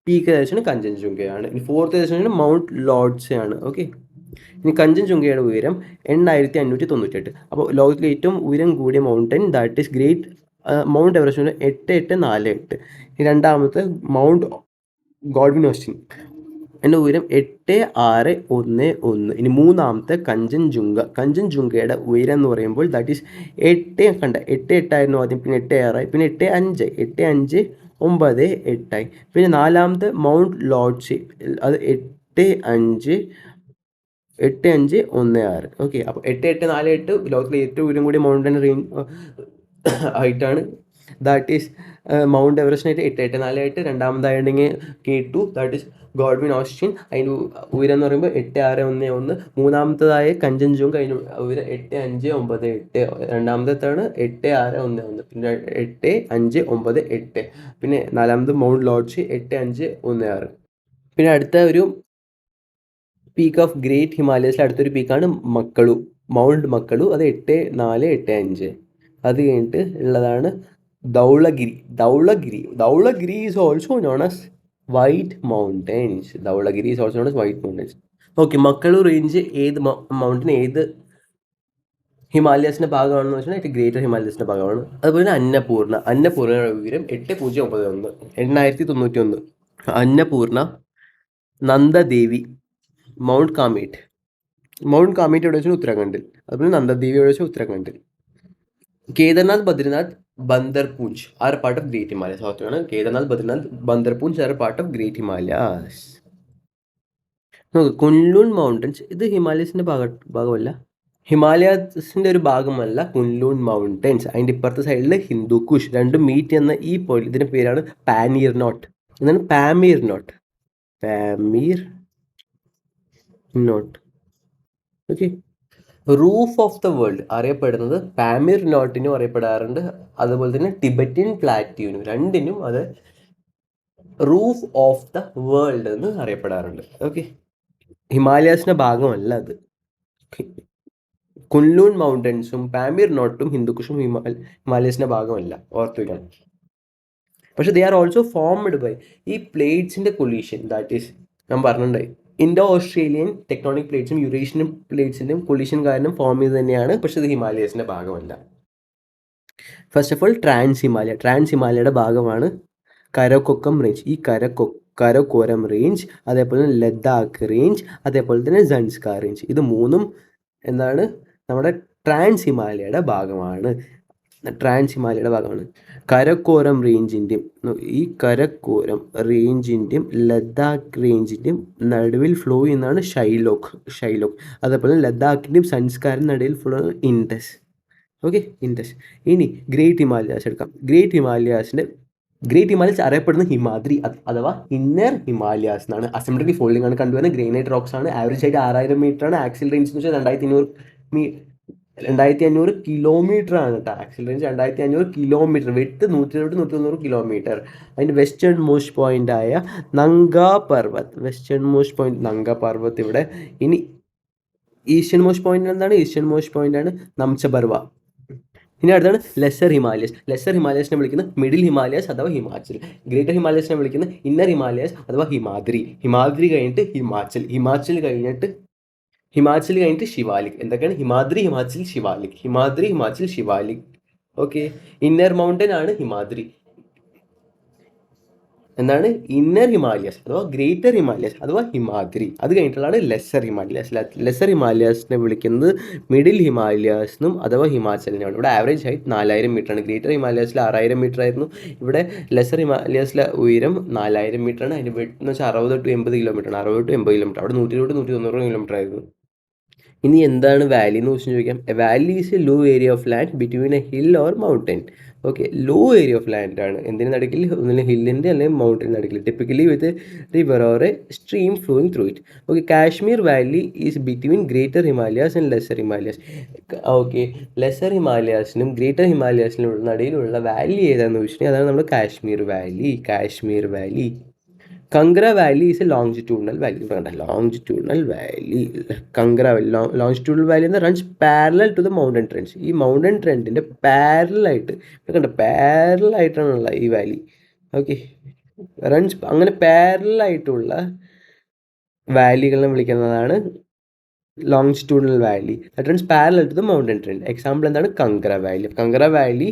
പീക്ക് ഏകദേശം കഞ്ചൻജുങ്കയാണ്. ഇനി 4th ഏകദേശം മൗണ്ട് ലോഡ്സെ ആണ്. ഓക്കെ, ഇനി കഞ്ചൻജുങ്കയുടെ ഉയരം 8598. അപ്പോൾ ലോകത്തിലെ ഏറ്റവും ഉയരം കൂടിയ mountain that is great mount Everest 8848. രണ്ടാമത്തെ മൗണ്ട് ഗോഡ്വിൻ ഓസ്റ്റിൻ എൻ്റെ ഉയരം 8611. ഇനി മൂന്നാമത്തെ കഞ്ചൻജുങ്കയുടെ ഉയരം എന്ന് പറയുമ്പോൾ ദാറ്റ് ഈസ് 8 ആയിരുന്നു ആദ്യം, പിന്നെ 8 പിന്നെ 8 പിന്നെ നാലാമത്തെ മൗണ്ട് ലോഡ്സെ അത് 8516. ഓക്കെ, അപ്പോൾ 8848 ലോകത്തിലെ ഏറ്റവും ഉയരം കൂടിയ മൗണ്ടൻ റേഞ്ച് ഹൈറ്റാണ്. ദാറ്റ് ഈസ് മൗണ്ട് എവറസ്റ്റിനായിട്ട് 8848. രണ്ടാമതായിട്ടുണ്ടെങ്കിൽ K2 that is Godwin Austen. അതിന് ഉയരം എന്ന് പറയുമ്പോൾ 8611. മൂന്നാമത്തേതായ കഞ്ചൻജുങ്ക അതിന് ഉയരം 8598. രണ്ടാമത്തേതാണ് 8611. പിന്നെ 8598. പിന്നെ നാലാമത് മൗണ്ട് ലോഡ്സെ 8516. പിന്നെ അടുത്ത ഒരു പീക്ക് ഓഫ് ഗ്രേറ്റ് ഹിമാലയസിൽ അടുത്തൊരു പീക്കാണ് മൗണ്ട് മക്കളു. അത് 8485. അത് കഴിഞ്ഞിട്ട് ഉള്ളതാണ് Dhaulagiri is also known as white mountains. Okay, മക്കളു റേഞ്ച് ഏത് മൗണ്ടൻ ഏത് ഹിമാലയസിൻ്റെ ഭാഗമാണെന്ന് വെച്ചാൽ ഗ്രേറ്റർ ഹിമാലയസിൻ്റെ ഭാഗമാണ്. അതുപോലെ തന്നെ അന്നപൂർണ്ണയുടെ ഉയരം 8091. 8091. അന്നപൂർണ്ണ, നന്ദദേവി, മൗണ്ട് കാമേറ്റ് എവിടെ വെച്ചാൽ ഉത്തരാഖണ്ഡിൽ. അതുപോലെ നന്ദദേവി എവിടെ വെച്ചാൽ ഉത്തരാഖണ്ഡിൽ. Kedarnath, Badrinath, Bandarpunj are a part of Great Himalayas. ഓർത്തോണം, Kedarnath, Badrinath, Bandarpunch are part of great Himalayas. നോക്ക്, കുൻലുൺ മൗണ്ടൻസ് ഇത് ഹിമാലയസിന്റെ ഭാഗമല്ല. ഹിമാലയസിന്റെ ഒരു ഭാഗമല്ല കുൻലൂൺ മൗണ്ടൻസ്. അതിന്റെ ഇപ്പുറത്തെ സൈഡിൽ ഹിന്ദു കുഷ് രണ്ടും മീറ്റ് എന്ന ഈ പോയിന്റ്, ഇതിന്റെ പേരാണ് പാനീർ നോട്ട്. എന്താണ് Pamir knot? Pamir knot. Okay. Roof of the world അറിയപ്പെടുന്നത് പാമീർ നോട്ടിനും അറിയപ്പെടാറുണ്ട്, അതുപോലെ തന്നെ ടിബറ്റൻ പ്ലാറ്റ്യൂവിനും, രണ്ടിനും അത് റൂഫ് ഓഫ് ദ വേൾഡ് എന്ന് അറിയപ്പെടാറുണ്ട്. ഓക്കെ. ഹിമാലയാസിന്റെ ഭാഗമല്ല അത്. കുൻലൂൺ മൗണ്ടൻസും പാമീർ നോട്ടും ഹിന്ദുക്കുഷും ഹിമാലയസിന്റെ ഭാഗമല്ല, ഓർത്തു വയ്ക്കണം. പക്ഷെ they are also formed by ഈ പ്ലേറ്റ്സിന്റെ കൊളീഷൻ. ദാറ്റ് ഈസ് ഞാൻ പറഞ്ഞിട്ടുണ്ടായി, ഇൻഡോ ഓസ്ട്രേലിയൻ ടെക്ടോണിക് പ്ലേറ്റ്സും യൂറേഷ്യൻ പ്ലേറ്റ്സിന്റെയും കൊളീഷൻ കാരണം ഫോം ചെയ്ത് തന്നെയാണ്. പക്ഷെ ഇത് ഹിമാലയസിന്റെ ഭാഗമല്ല. ഫസ്റ്റ് ഓഫ് ഓൾ ട്രാൻസ് ഹിമാലയയുടെ ഭാഗമാണ് കരക്കൊക്കം റേഞ്ച്. ഈ കരക്കോരം റേഞ്ച്, അതേപോലെ തന്നെ ലഡാക്ക് റേഞ്ച്, അതേപോലെ തന്നെ സൻസ്കാർ റേഞ്ച്, ഇത് മൂന്നും എന്താണ് നമ്മുടെ ട്രാൻസ് ഹിമാലയയുടെ ഭാഗമാണ്. കരക്കോരം റേഞ്ചിൻ്റെയും ഈ കരക്കോരം റേഞ്ചിൻ്റെയും ലഡാക്ക് റേഞ്ചിൻ്റെയും നടുവിൽ ഫ്ലോ ചെയ്യുന്നതാണ് ഷൈലോക്ക്. അതേപോലെ ലഡാക്കിൻ്റെയും സൻസ്കാരിൻ്റെ നടുവിൽ ഫ്ലോ ഇൻഡസ്. ഓക്കെ, ഇൻഡസ്. ഇനി ഗ്രേറ്റ് ഹിമാലയാസ് എടുക്കാം. ഗ്രേറ്റ് ഹിമാലയസ് അറിയപ്പെടുന്ന ഹിമാദ്രി അഥവാ ഇന്നർ ഹിമാലയാസ് എന്നാണ്. അസിമെട്രിക് ഫോൾഡിംഗ് ആണ് കണ്ടുവരുന്ന ഗ്രേനൈറ്റ് റോക്സ് ആണ്. ആവറേജ് ആയിട്ട് 6000 മീറ്റർ ആണ്. ആക്സിൽ റേഞ്ച് എന്ന് വെച്ചാൽ 2500 കിലോമീറ്റർ ആണ് കേട്ടോ. ആക്സിൽ റേഞ്ച് 2500 കിലോമീറ്റർ, വിട്ട് 170-190 കിലോമീറ്റർ. അതിൻ്റെ വെസ്റ്റേൺ മോസ്റ്റ് പോയിന്റ് ആയ നങ്കാ പർവ്വത് ഇവിടെ. ഇനി ഈസ്റ്റേൺ മോസ്റ്റ് പോയിന്റ് എന്താണ്? ഈസ്റ്റേൺ മോസ്റ്റ് പോയിന്റ് ആണ് നംചബർവ. ഇനി അടുത്താണ് ലെസർ ഹിമാലയസിനെ വിളിക്കുന്ന മിഡിൽ ഹിമാലയസ് അഥവാ ഹിമാചൽ. ഗ്രേറ്റർ ഹിമാലയസിനെ വിളിക്കുന്ന ഇന്നർ ഹിമാലയസ് അഥവാ ഹിമാദ്രി കഴിഞ്ഞിട്ട് ഹിമാചൽ കഴിഞ്ഞിട്ട് ശിവാലിക്. എന്തൊക്കെയാണ്? Himadri, Himachal, Shivalik. Okay. Inner mountain ആണ് ഹിമാദ്രി. എന്താണ്? ഇന്നർ ഹിമാലയസ് അഥവാ ഗ്രേറ്റർ ഹിമാലയസ് അഥവാ ഹിമാദ്രി. അത് കഴിഞ്ഞിട്ടുള്ളതാണ് ലെസർ ഹിമാലയസിനെ വിളിക്കുന്നത് മിഡിൽ ഹിമാലയസ് എന്നും അഥവാ ഹിമാചലിനെയാണ്. ഇവിടെ ആവറേജ് ഹൈറ്റ് 4000 മീറ്റർ ആണ്. ഗ്രേറ്റർ ഹിമാലയസിൽ 6000 മീറ്റർ ആയിരുന്നു. ഇവിടെ ലെസർ ഹിമാലയസിലെ ഉയരം 4000 മീറ്റർ ആണ്. അതിന് വെട്ട് എന്ന് വെച്ചാൽ 60 to 80 കിലോമീറ്റർ ആണ്. 60 to 80 കിലോമീറ്റർ. അവിടെ 120-190 കിലോമീറ്റർ ആയിരുന്നു. ഇനി എന്താണ് വാലി എന്ന് ക്വസ്റ്റ്യൻ ചോദിക്കാം. A valley is a low area of land between a hill or mountain. Okay, low area of land ആണ്. എന്തിനു നടുക്കിൽ? ഒന്നില്ലെങ്കിൽ ഹില്ലിൻ്റെ അല്ലെങ്കിൽ മൗണ്ടൻ നടുക്കിൽ. Typically with river or a stream flowing through it. Okay, Kashmir valley is between greater Himalayas and lesser Himalayas. Okay, lesser ഹിമാലയാസിനും ഗ്രേറ്റർ ഹിമാലയാസിനും നടുവിലുള്ള വാലി ഏതാണെന്ന് ചോദിച്ചിട്ടുണ്ടെങ്കിൽ അതാണ് നമ്മുടെ Kashmir valley. Kangra Valley is a longitudinal valley. Longitudinal valley. Kangra Valley. Longitudinal valley runs parallel to the mountain trends. ഈ മൗണ്ടൻ ട്രെൻഡിൻ്റെ പാരലൽ ആയിട്ടാണുള്ള ഈ വാലി. ഓക്കെ, റൺസ് അങ്ങനെ പാരലൽ ആയിട്ടുള്ള വാലികളെ വിളിക്കുന്നതാണ് longitudinal valley that runs parallel to the mountain trend. Example എന്താണ്? Kangra Valley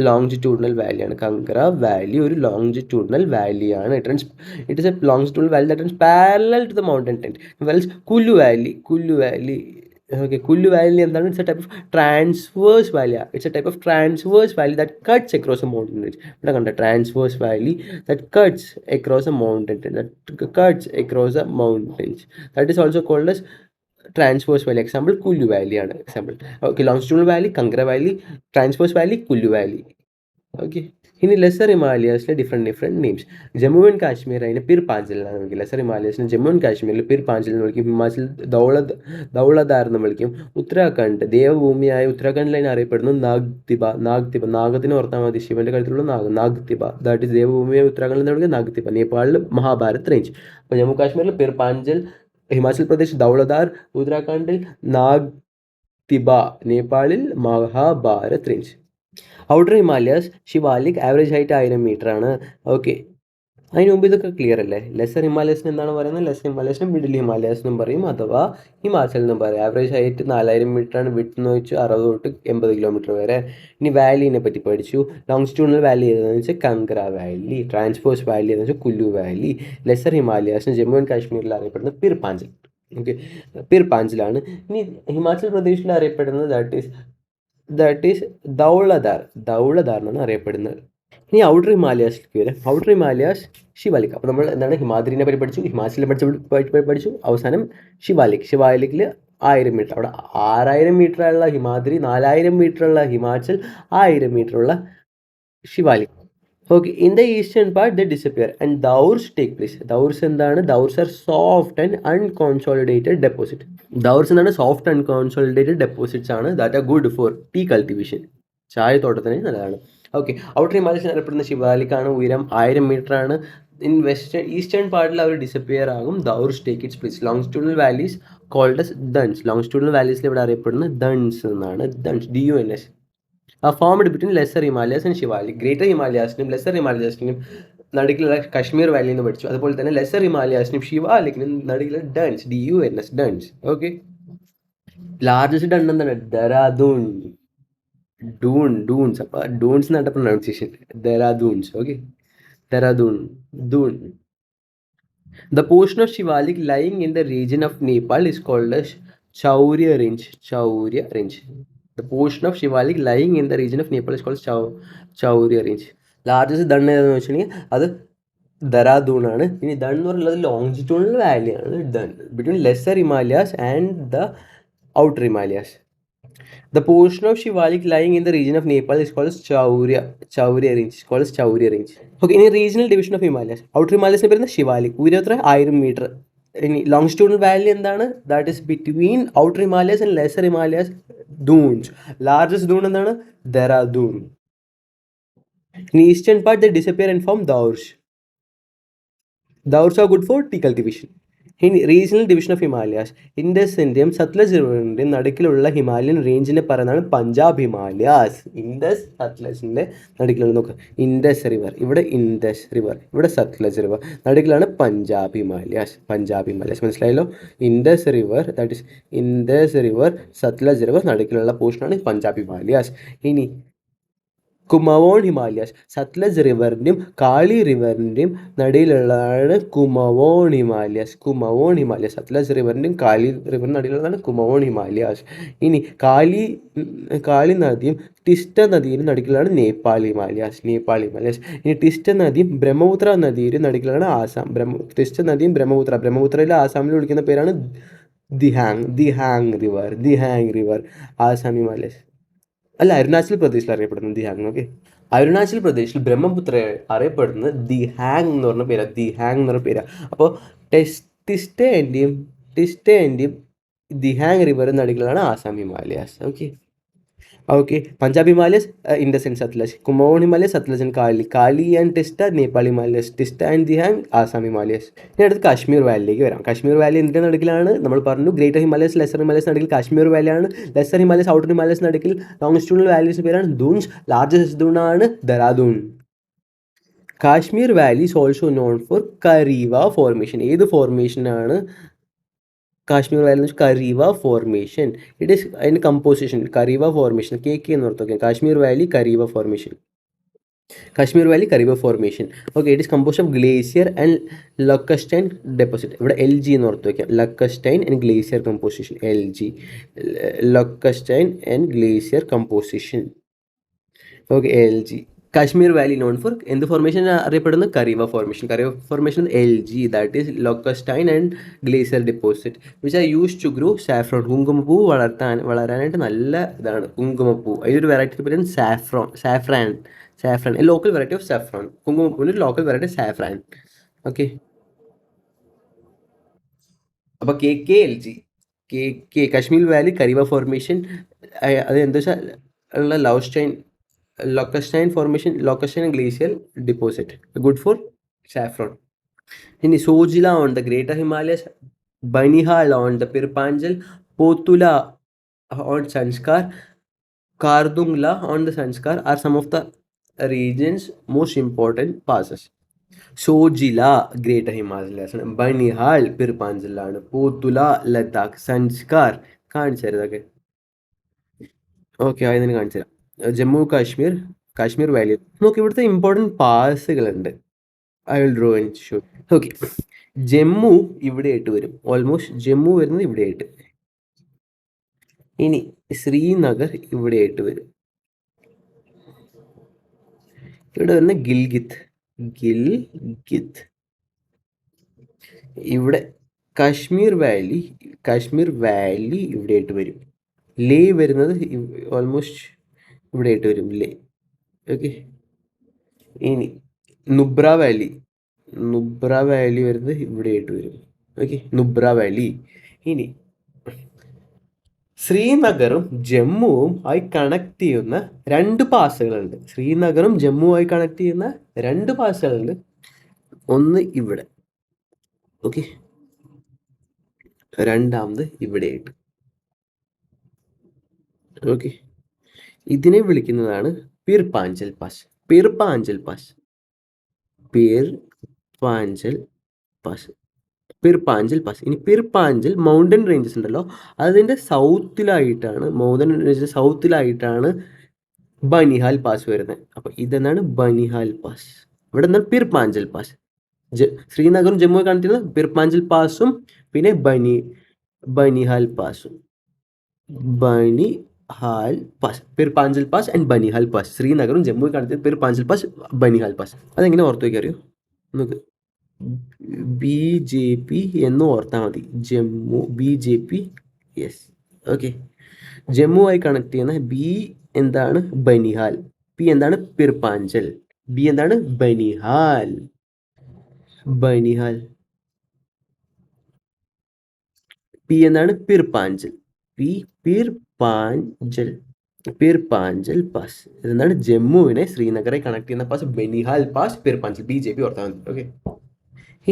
ലോങ്ജിറ്റ്യൂഡിനൽ വാലിയാണ്. കങ്കറ വാലി ഒരു ലോങ്ജിറ്റ്യൂഡിനൽ വാലിയാണ്. It is a longitudinal valley that runs parallel to the mountain trend. വെൽസ് Kullu valley. Okay, Kullu valley എന്താണ്? It's a type of transverse valley that cuts across a mountain range. ഇവിടെ കണ്ട transverse valley that cuts across a mountain that is also called as transverse valley. Example Kullu valley ആണ് example. Okay, longitudinal Valley, കങ്കറ valley, transverse valley, Kullu valley. Okay, ഇനി ലെസർ ഹിമാലയാസിലെ different names. Jammu and Kashmir അതിന് പിർ പാഞ്ചൽ എന്നാണ് വിളിക്കും. ലെസർ ഹിമാലയാസിന് ജമ്മു ആൻഡ് കാശ്മീരിൽ പിർ പാഞ്ചൽ എന്ന് വിളിക്കും. ഹിമാചൽ ദൗളദാർ എന്ന് വിളിക്കും. ഉത്തരാഖണ്ഡ് ദേവഭൂമിയായ ഉത്തരാഖണ്ഡിൽ അതിന് അറിയപ്പെടുന്നു നാഗ്തിബ. നാഗത്തിന് ഓർത്താൽ മതി, ശിവന്റെ കഴുത്തിലുള്ള നാഗ്തിബ. ദാറ്റ് ഇസ് ദേവഭൂമിയായ ഉത്തരാഖണ്ഡിൽ നിന്ന് വിളിക്കുക നാഗ്തിബ. നേപ്പാളിൽ മഹാഭാരത് റേഞ്ച്. അപ്പോൾ ജമ്മു കാശ്മീരിൽ പിർ പാഞ്ചൽ, ഹിമാചൽ പ്രദേശ് ദൗളദാർ, ഉത്തരാഖണ്ഡിൽ നാഗ്തിബ, നേപ്പാളിൽ Mahabharat range. Outer Himalayas Shivalik average height 1000 metre ആണ്. ഓക്കെ, അതിന് മുമ്പ് ഇതൊക്കെ ക്ലിയർ അല്ലേ? ലെസർ ഹിമാലയസിന് എന്താണ് പറയുന്നത്? ലെസർ ഹിമാലയസിന് മിഡിൽ ഹിമാലയാസ് എന്നും പറയും അഥവാ ഹിമാചൽ എന്നും പറയും. ആവറേജ് ഹൈറ്റ് 4000 മീറ്റർ ആണ്. വിട്ട് എന്ന് വെച്ചാൽ 60 to 80 കിലോമീറ്റർ വരെ. ഇനി വാലിനെ പറ്റി പഠിച്ചു. ലോങ്ജിറ്റ്യൂഡിനൽ വാലി ഏതാണെന്ന് വെച്ചാൽ കങ്കറ വാലി. ട്രാൻസ്വേഴ്സ് വാലി എന്ന് വെച്ചാൽ കുല്ലു വാലി. ലെസർ ഹിമാലയാസിന് ജമ്മു ആൻഡ് കാശ്മീരിൽ അറിയപ്പെടുന്നത് പിർ പാഞ്ചൽ. ഓക്കെ, പിർ പാഞ്ചലാണ്. ഇനി ഹിമാചൽ പ്രദേശിൽ അറിയപ്പെടുന്നത് that is that is Dhauladhar എന്നാണ് അറിയപ്പെടുന്നത്. ഇനി ഔട്ടർ ഹിമാലയാസിലേക്ക് വരാം. ഔട്ടർ ഹിമാലയാസ് ശിവാലിക്. അപ്പോൾ നമ്മൾ എന്താണ് ഹിമാദ്രിനെ പറ്റി പഠിച്ചു, ഹിമാചലിനെ പഠിച്ചു, അവസാനം ശിവാലിക്കിൽ 1000 മീറ്റർ. അവിടെ 6000 മീറ്ററുള്ള ഹിമാദ്രി, 4000 മീറ്ററുള്ള ഹിമാചൽ, 1000 മീറ്ററുള്ള Shivalik. Okay, in the eastern part the disappear and Duars take place. Duars എന്താണ്? Duars are soft and unconsolidated deposit. Duars എന്താണ്? സോഫ്റ്റ് അൺകോൺസോളിഡേറ്റഡ് ഡെപ്പോസിറ്റ്സ് ആണ് that are good for tea cultivation. ചായത്തോട്ടത്തിന് നല്ലതാണ്. ഓക്കെ, ഔട്ടർ ഹിമാലയസ് അറിയപ്പെടുന്ന ശിവാലിക്കാണ്. ഉയരം 1000 മീറ്റർ ആണ്. ഇൻ ഈസ്റ്റേൺ പാർട്ടിൽ അവർ ഡിസപ്പിയർ ആകും. ദൗർസ് take its place. Longitudinal valleys called as duns. Longitudinal വാലീസിൽ ഇവിടെ അറിയപ്പെടുന്നത് ഡൺസ് എന്നാണ്. Duns, DUNS. Formed between lesser Himalayas and Shivalik. Greater ഹിമാലയാസിനും ലെസർ ഹിമാലയാസിനും നടുക്കിലുള്ള കശ്മീർ വാലി എന്ന് പഠിച്ചു. അതുപോലെ തന്നെ ലെസർ ഹിമാലയാസിനും ശിവാലിക്കിനും നടുക്കിലുള്ള duns, DUNS, duns. Okay, largest dun എന്താണ്? ദരാദൂൺ. ഡൂൺസ്. അപ്പോൾ ഡൂൺസ് എന്നാണ് pronunciation. Dehraduns. Okay, Dehradun, doon. The portion of Shivalik lying in the region of Nepal is called as Chaurya Range. The portion of Shivalik lying in the region of Nepal is called Chaurya Range. Largest dun ഏതെന്ന് വെച്ചിട്ടുണ്ടെങ്കിൽ അത് ദരാദൂൺ ആണ്. ഇനി ദൺ എന്ന് പറയുന്നത് ലോങ്ജിറ്റ്യൂഡിനൽ വാലിയാണ്. Dun between lesser Himalayas and the outer Himalayas. The portion of Shivalik lying in the region of Nepal is called Chaurya Range. Okay, in a regional division of Himalayas, outer Himalayas പറയുന്നത് ശിവാലിക്. ഉയരം എത്ര? 1000 മീറ്റർ. ഇനി ലോങ്സ്റ്റുഡിനൽ വാലി എന്താണ്? That is between outer Himalayas and lesser Himalayas, duns. Largest dun എന്താണ്? Dehradun. In eastern part they disappear and form Daurs. Daurs are good for tea cultivation. In regional division of Himalayas, ഇൻഡസിൻ്റെയും സത്ലജ് റിവറിൻ്റെയും നടുക്കിലുള്ള ഹിമാലയൻ റേഞ്ചിനെ പറയുന്നതാണ് പഞ്ചാബ് ഹിമാലയാസ്. ഇൻഡസ് സത്ലജിൻ്റെ നടുക്കിലുള്ള നോക്കുക, ഇൻഡസ് റിവർ, ഇവിടെ ഇൻഡസ് റിവർ, ഇവിടെ സത്ലജ് റിവർ, നടുക്കിലാണ് പഞ്ചാബ് ഹിമാലയാസ്. മനസ്സിലായല്ലോ? Indus river, that is Indus river, Sutlej river, നടുക്കിലുള്ള പോർഷനാണ് പഞ്ചാബ് ഹിമാലയാസ്. ഇനി കുമവോൺ ഹിമാലയാസ്. സത്ലജ് റിവറിൻ്റെയും കാളി റിവറിൻ്റെയും നടുവിലുള്ളതാണ് കുമവോൺ ഹിമാലയാസ്. സത്ലജ് റിവറിൻ്റെയും കാളി റിവറിൻ്റെ നടുവിലുള്ളതാണ് കുമവോൺ ഹിമാലയാസ്. ഇനി കാളി നദിയും ടിസ്റ്റ നദിയുടെ നടുക്കിലാണ് നേപ്പാൾ ഹിമാലയാസ്. ഇനി ടിസ്റ്റ നദിയും ബ്രഹ്മപുത്ര നദിയുടെ നടുക്കിലാണ് ആസാം. ടിസ്റ്റ നദിയും ബ്രഹ്മപുത്രയിലെ ആസാമിൽ വിളിക്കുന്ന പേരാണ് ദിഹാങ് റിവർ. ആസാം ഹിമാലയാസ് അല്ല, അരുണാചൽ പ്രദേശിൽ അറിയപ്പെടുന്നത് ദിഹാങ്. ഓക്കെ, അരുണാചൽ പ്രദേശിൽ ബ്രഹ്മപുത്ര അറിയപ്പെടുന്നത് ദിഹാങ് എന്ന് പറഞ്ഞ പേരാണ്. അപ്പോൾ ടിസ്റ്റേൻ്റെയും ദിഹാങ് റിവറിന് നടുക്കിലാണ് Assam Himalayas. Okay, Punjab Himalayas in the sense Sutlej, Kumaon Himalayas Sutlej and Kali and Teesta Nepal Himalayas, Teesta and Dihang Assam Himalayas. ഇനി അടുത്ത് കാശ്മീർ വാലിയിലേക്ക് വരാം. കാശ്മീർ വാലി എന്തിൻ്റെ നടുക്കിലാണ്? നമ്മൾ പറഞ്ഞു ഗ്രേറ്റർ ഹിമാലയസ്, ലെസർ ഹിമാലയസ് നടുക്കിൽ കാശ്മീർ വാലിയാണ്. ലെസർ ഹിമാലയസ്, ഔട്ടർ ഹിമാലയസ് നടുക്കിൽ ലോങ്സ്റ്റുഡിനൽ വാലീസ് പേരാണ് ദൂൺസ്. ലാർജസ്റ്റ് ദൂണാണ് Dehradun. Kashmir valley is also known for Karewa formation. ഏത് ഫോർമേഷനാണ് Kashmir valley? Karewa formation. It is അതിൻ്റെ കമ്പോസിഷൻ കരീവ ഫോർമേഷൻ. KK എന്ന് ഓർത്ത് Kashmir valley Karewa formation. Okay, it is composed of glacier and lacustrine deposit. ഇവിടെ LG എന്ന് ഓർത്ത് വയ്ക്കാം. Lacustrine and glacier composition. LG, ലക്കസ്റ്റൈൻ and glacier composition. Okay, LG. Kashmir valley known for എന്ത് ഫോർമേഷൻ അറിയപ്പെടുന്ന? Karewa formation. LG, that is lacustrine and glacier deposit which are use to grow saffron. കുങ്കുമപ്പൂ വളരാനായിട്ട് നല്ല ഇതാണ് കുങ്കുമപ്പൂ. അതിലൊരു വെറൈറ്റി പേരാണ് saffron. A local variety of saffron. കുങ്കുമപ്പൂവിൻ്റെ ഒരു ലോക്കൽ വെറൈറ്റി സാഫ്രാൻ. ഓക്കെ, അപ്പോൾ KKLG, Kashmir valley Karewa formation. അത് എന്താ വെച്ചാൽ ഉള്ള Locustine formation, Locustine and glacial deposit, good for saffron. In Sojila on the Greater Himalayas, Banihal on the Pirpanjal, Potula on Sanskar, Kardungla on the Sanskar are some of the region's most important passes. Sojila, Greater Himalayas, Banihal, Pirpanjal, Potula, Ladakh, Sanskar. കാണിച്ചു. ഓക്കെ, അതിന് കാണിച്ചു തരാം. ജമ്മു കാശ്മീർ വാലി നോക്കി. ഇവിടുത്തെ ഇമ്പോർട്ടൻറ്റ് പാസുകളുണ്ട്. I will draw and show. Okay, Jammu ഇവിടെയായിട്ട് വരും. ഓൾമോസ്റ്റ് ജമ്മു വരുന്നത് ഇവിടെയായിട്ട്. ഇനി ശ്രീനഗർ ഇവിടെയായിട്ട് വരും. ഇവിടെ വരുന്ന ഗിൽഗിത്ത്. ഇവിടെ കാശ്മീർ വാലി ഇവിടെയായിട്ട് വരും. ലേ വരുന്നത് ഓൾമോസ്റ്റ് ഇവിടെയായിട്ട് വരും ലേ. ഓക്കെ. ഇനി നുബ്ര വാലി വരുന്നത് ഇവിടെയായിട്ട് വരും. Okay, Nubra Valley. ഇനി ശ്രീനഗറും ജമ്മുവും ആയി കണക്ട് ചെയ്യുന്ന രണ്ട് പാസുകളുണ്ട്. ഒന്ന് ഇവിടെ. ഓക്കെ, രണ്ടാമത് ഇവിടെയായിട്ട്. ഓക്കെ, ഇതിനെ വിളിക്കുന്നതാണ് പീർപാഞ്ചൽ പാസ്. ഇനി പീർപാഞ്ചൽ മൗണ്ടൻ റേഞ്ചസ് ഉണ്ടല്ലോ, അതിൻ്റെ സൗത്തിലായിട്ടാണ് ബനിഹാൽ പാസ് വരുന്നത്. അപ്പോൾ ഇതെന്താണ് ബനിഹാൽ പാസ്. ഇവിടെ എന്താണ് പീർപാഞ്ചൽ പാസ്. ശ്രീനഗറും ജമ്മു കാണിക്കുന്നത് പീർപാഞ്ചൽ പാസും പിന്നെ ബനിഹാൽ പാസും. Pir Panjal pass and Banihal pass. ശ്രീനഗറും ജമ്മു കാണിക്കുന്നത് പീർപാഞ്ചൽ പാസ്, ബനിഹാൽ പാസ്. അതെങ്ങനെ ഓർത്ത് വയ്ക്കാൻ അറിയോ? നമുക്ക് BJP എന്ന് ഓർത്താൽ മതി. ജമ്മു BJP. യെസ്. ഓക്കെ, ജമ്മുവായി കണക്ട് ചെയ്യുന്ന ബി എന്താണ് ബനിഹാൽ, പി എന്താണ് പീർപാഞ്ചൽ, ബി എന്താണ് ബനിഹാൽ. പി എന്താണ് പീർപാഞ്ചൽ, പീർപാഞ്ചൽ പാസ്. ഇതെന്താണ് ജമ്മുവിനെ ശ്രീനഗറെ കണക്ട് ചെയ്യുന്ന പാസ്, ബനിഹാൽ പാസ്, പീർപാഞ്ചൽ. BJP ഓർത്താൽ മതി. ഓക്കെ.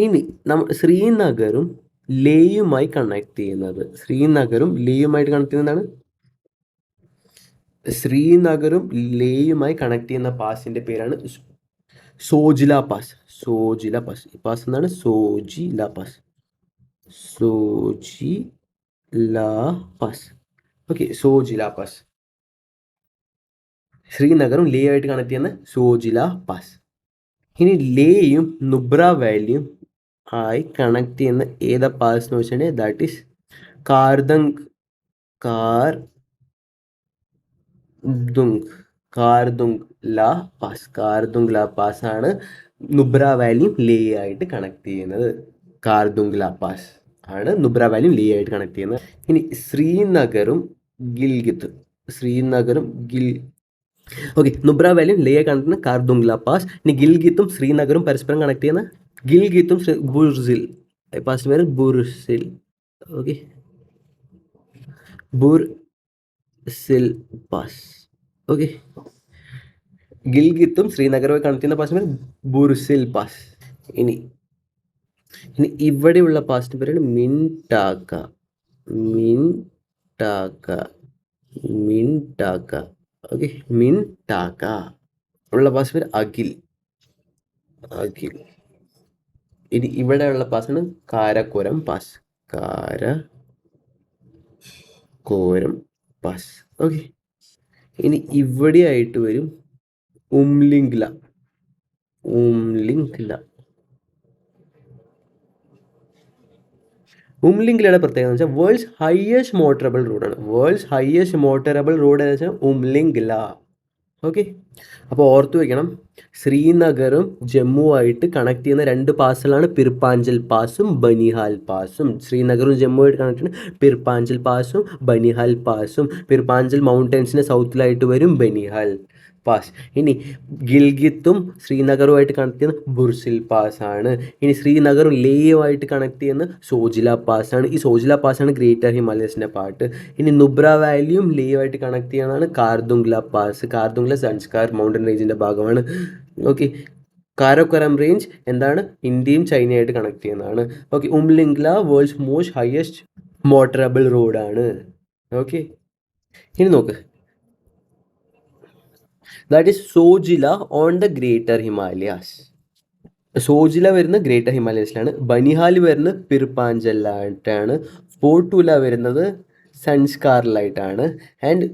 ഇനി നമ്മൾ ശ്രീനഗറും ലേയുമായി കണക്ട് ചെയ്യുന്നത് പാസിന്റെ പേരാണ് സോജില പാസ്. ഈ പാസ് എന്താണ് Zojila pass. Okay, Zojila pass. ശ്രീനഗറും ലേ ആയിട്ട് കണക്ട് ചെയ്യുന്ന സോജില പാസ്. ഇനി ലേയും നുബ്ര വാലിയും ആയി കണക്ട് ചെയ്യുന്ന ഏതാ പാസ് എന്ന് വെച്ചിട്ടുണ്ടെങ്കിൽ ദാറ്റ് ഈസ് കാർദുംഗ്ല പാസ് ആണ് നുബ്ര വാലിയും ലേ ആയിട്ട് കണക്ട് ചെയ്യുന്നത്. കാർദുംഗ്ല പാസ് ആണ് നുബ്ര വാലിയും ലേ ആയിട്ട് കണക്ട് ചെയ്യുന്നത്. ഇനി ശ്രീനഗറും ഓക്കെ, നുബ്ര വാലിയും ലേ ആയി കണക്ട് ചെയ്യുന്ന കാർദുംഗ്ല പാസ്. ഇനി ഗിൽഗിത്തും ശ്രീനഗറും പരസ്പരം കണക്ട് ചെയ്യുന്ന ബുർസിൽ പാസിന്റെ പേര് Burzil. Okay, Burzil pass. Okay, ഗിൽഗിത്തും ശ്രീനഗറുമായി കണക്ട് ചെയ്യുന്ന പാസിന്റെ പേര് ബുർസിൽ പാസ്. ഇനി ഇവിടെയുള്ള പാസിന്റെ പേരാണ് മിൻടാക്ക. ഓക്കെ, മിൻടാക്ക ഉള്ള പാസ് പേര് അഖിൽ. ഇനി ഇവിടെയുള്ള പാസാണ് കാരക്കോരം പാസ്. ഓക്കെ, ഇനി ഇവിടെ ആയിട്ട് വരും ഉംലിംഗ്ല. ഉംലിംഗ്ലയുടെ പ്രത്യേകത എന്ന് വെച്ചാൽ വേൾഡ്സ് ഹയസ്റ്റ് മോട്ടറബിൾ റോഡ് എന്ന് വെച്ചാൽ ഉംലിംഗ്ല. ഓക്കെ, അപ്പോൾ ഓർത്തു വയ്ക്കണം, ശ്രീനഗറും ജമ്മുവായിട്ട് കണക്ട് ചെയ്യുന്ന രണ്ട് പാസുകളാണ് പീർപാഞ്ചൽ പാസും ബനിഹാൽ പാസും. ശ്രീനഗറും ജമ്മുവായിട്ട് കണക്ട് ചെയ്യുന്ന പീർപാഞ്ചൽ പാസും ബനിഹാൽ പാസും. പീർപാഞ്ചൽ മൗണ്ടൻസിന് സൗത്തിലായിട്ട് വരും ബനിഹാൽ പാസ്. ഇനി ഗിൽഗിത്തും ശ്രീനഗറുമായിട്ട് കണക്ട് ചെയ്യുന്ന ബുർസിൽ പാസ് ആണ്. ഇനി ശ്രീനഗറും ലേയുമായിട്ട് കണക്ട് ചെയ്യുന്ന സോജില പാസ് ആണ്. ഈ സോജില പാസ്സാണ് ഗ്രേറ്റർ ഹിമാലയസിൻ്റെ പാർട്ട്. ഇനി നുബ്ര വാലിയും ലേയുമായിട്ട് കണക്ട് ചെയ്യുന്നതാണ് കാർദുംഗ്ല പാസ്. കാർദുംഗ്ല സൻസ്കാർ മൗണ്ടൻ റേഞ്ചിൻ്റെ ഭാഗമാണ്. ഓക്കെ, കാരക്കോരം റേഞ്ച് എന്താണ് ഇന്ത്യയും ചൈനയായിട്ട് കണക്ട് ചെയ്യുന്നതാണ്. Okay, Umlingla worlds most highest motorable റോഡാണ്. ഓക്കെ, ഇനി നോക്ക്, that is Zojila on the greater Himalayas. Zojila വരുന്നത് ഗ്രേറ്റർ ഹിമാലയസിലാണ്. ബനിഹാൽ വരുന്നത് പീർപാഞ്ചലിലായിട്ടാണ്. പോർട്ടുല വരുന്നത് സൻസ്കാറിലായിട്ടാണ്. ആൻഡ്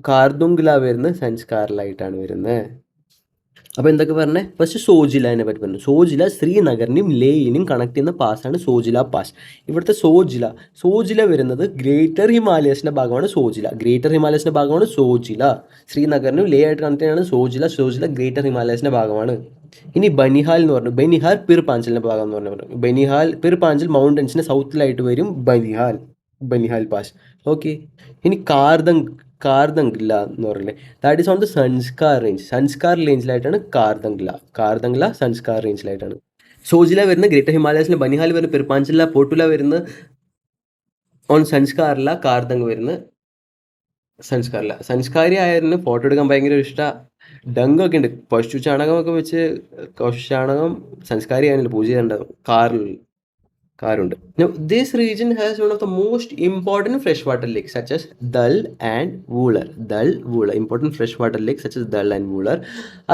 കാർദുംഗ്ല വരുന്നത് സൻസ്കാറിലായിട്ടാണ് വരുന്നത്. അപ്പോൾ എന്തൊക്കെ പറഞ്ഞേ? ഫസ്റ്റ് സോജിലാനെ പറ്റി പറഞ്ഞു. സോജില ശ്രീനഗറിനെയും ലേയിനെയും കണക്ട് ചെയ്യുന്ന പാസ്സാണ് സോജില പാസ്. ഇവിടുത്തെ സോജില വരുന്നത് ഗ്രേറ്റർ ഹിമാലയസിൻ്റെ ഭാഗമാണ് സോജില. ഗ്രേറ്റർ ഹിമാലയസിൻ്റെ ഭാഗമാണ് സോജില. ശ്രീനഗറിനും ലേ ആയിട്ട് കണക്ട് ചെയ്യുന്നതാണ് സോജില ഗ്രേറ്റർ ഹിമാലയസിൻ്റെ ഭാഗമാണ്. ഇനി ബനിഹാൽ എന്ന് പറഞ്ഞു. ബനിഹാൽ പിർപാഞ്ചലിൻ്റെ ഭാഗം എന്ന് പറഞ്ഞു. ബനിഹാൽ പിർപാഞ്ചൽ മൗണ്ടൻസിൻ്റെ സൗത്തിലായിട്ട് വരും ബനിഹാൽ പാസ്. ഓക്കെ. ഇനി കാർദംഗ്ല എന്ന് പറയുന്നത് that is on the Zanskar റേഞ്ചിലായിട്ടാണ് കാർദംഗ്ല സൻസ്കാർ റേഞ്ചിലായിട്ടാണ്. സോജില വരുന്ന ഗ്രേറ്റർ ഹിമാലയസിൽ, ബനിഹാൽ വരുന്ന പിർപാഞ്ചല, പോട്ടുല വരുന്ന ഓൺ സൻസ്കാറില, കാർദംഗ് വരുന്ന സൻസ്കാരി ആയിരുന്നു. ഫോട്ടോ എടുക്കാൻ ഭയങ്കര ഇഷ്ടമാണ്. ഡങ്കൊക്കെ ഉണ്ട്. പശു ചാണകമൊക്കെ വെച്ച് ചാണകം സംസ്കാരി ആണല്ലോ പൂജ ചെയ്യേണ്ടത്. കാറുണ്ട്. Now, this region has one of the most important freshwater lakes such as Dal and Wooler. Important freshwater lakes such as Dal and Wooler,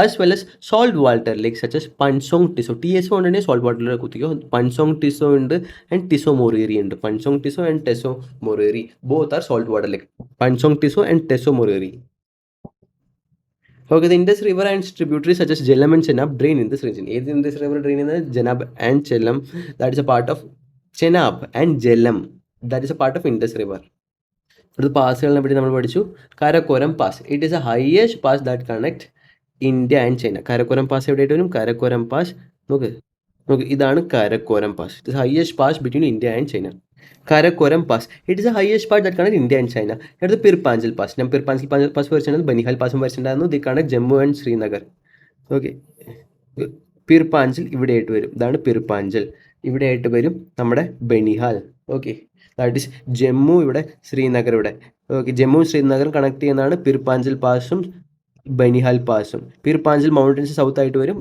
as well as saltwater lakes such as Pansong Tiso. TSO ഉണ്ടെങ്കിൽ saltwater lake കുത്തിക്കോ. Pansong Tiso ഉണ്ട് and Tiso Moriri ഉണ്ട്. Pansong Tiso and Tiso Moriri both are saltwater lake. Pansong Tiso and Tiso Moriri. Okay, the Indus River and its tributaries such as Jhelum and Chenab drain in this region. Is Indus River drain in the Chenab and Jhelum? That is a part of Chenab and Jhelum. That is a part of Indus River. For the passകളെ പറ്റി നമ്മൾ പഠിച്ചു. Karakoram pass. It is a highest pass that connect India and China. Karakoram pass എവിടെയായിട്ട് വരും? കാരക്കോരം പാസ് നോക്ക് ഇതാണ് Karakoram pass. It is the highest pass between India and China. Karakoram Pass. It is the highest part that connects India and China. Here the Pirpanjal Pass. Now Pirpanjal Pass version, Banihal Pass version, they connect Jammu and Srinagar. Okay. Pirpanjal ഇവിടെയായിട്ട് വരും. ഇതാണ് പിർപാഞ്ചൽ. ഇവിടെയായിട്ട് വരും നമ്മുടെ Banihal. Okay. That is Jammu ഇവിടെ, ശ്രീനഗർ ഇവിടെ. ഓക്കെ. ജമ്മു ശ്രീനഗറും കണക്ട് ചെയ്യുന്നതാണ് പിർപാഞ്ചൽ പാസും ബനിഹാൽ പാസും. പിർപാഞ്ചൽ മൗണ്ടൻസ് സൗത്ത് ആയിട്ട് വരും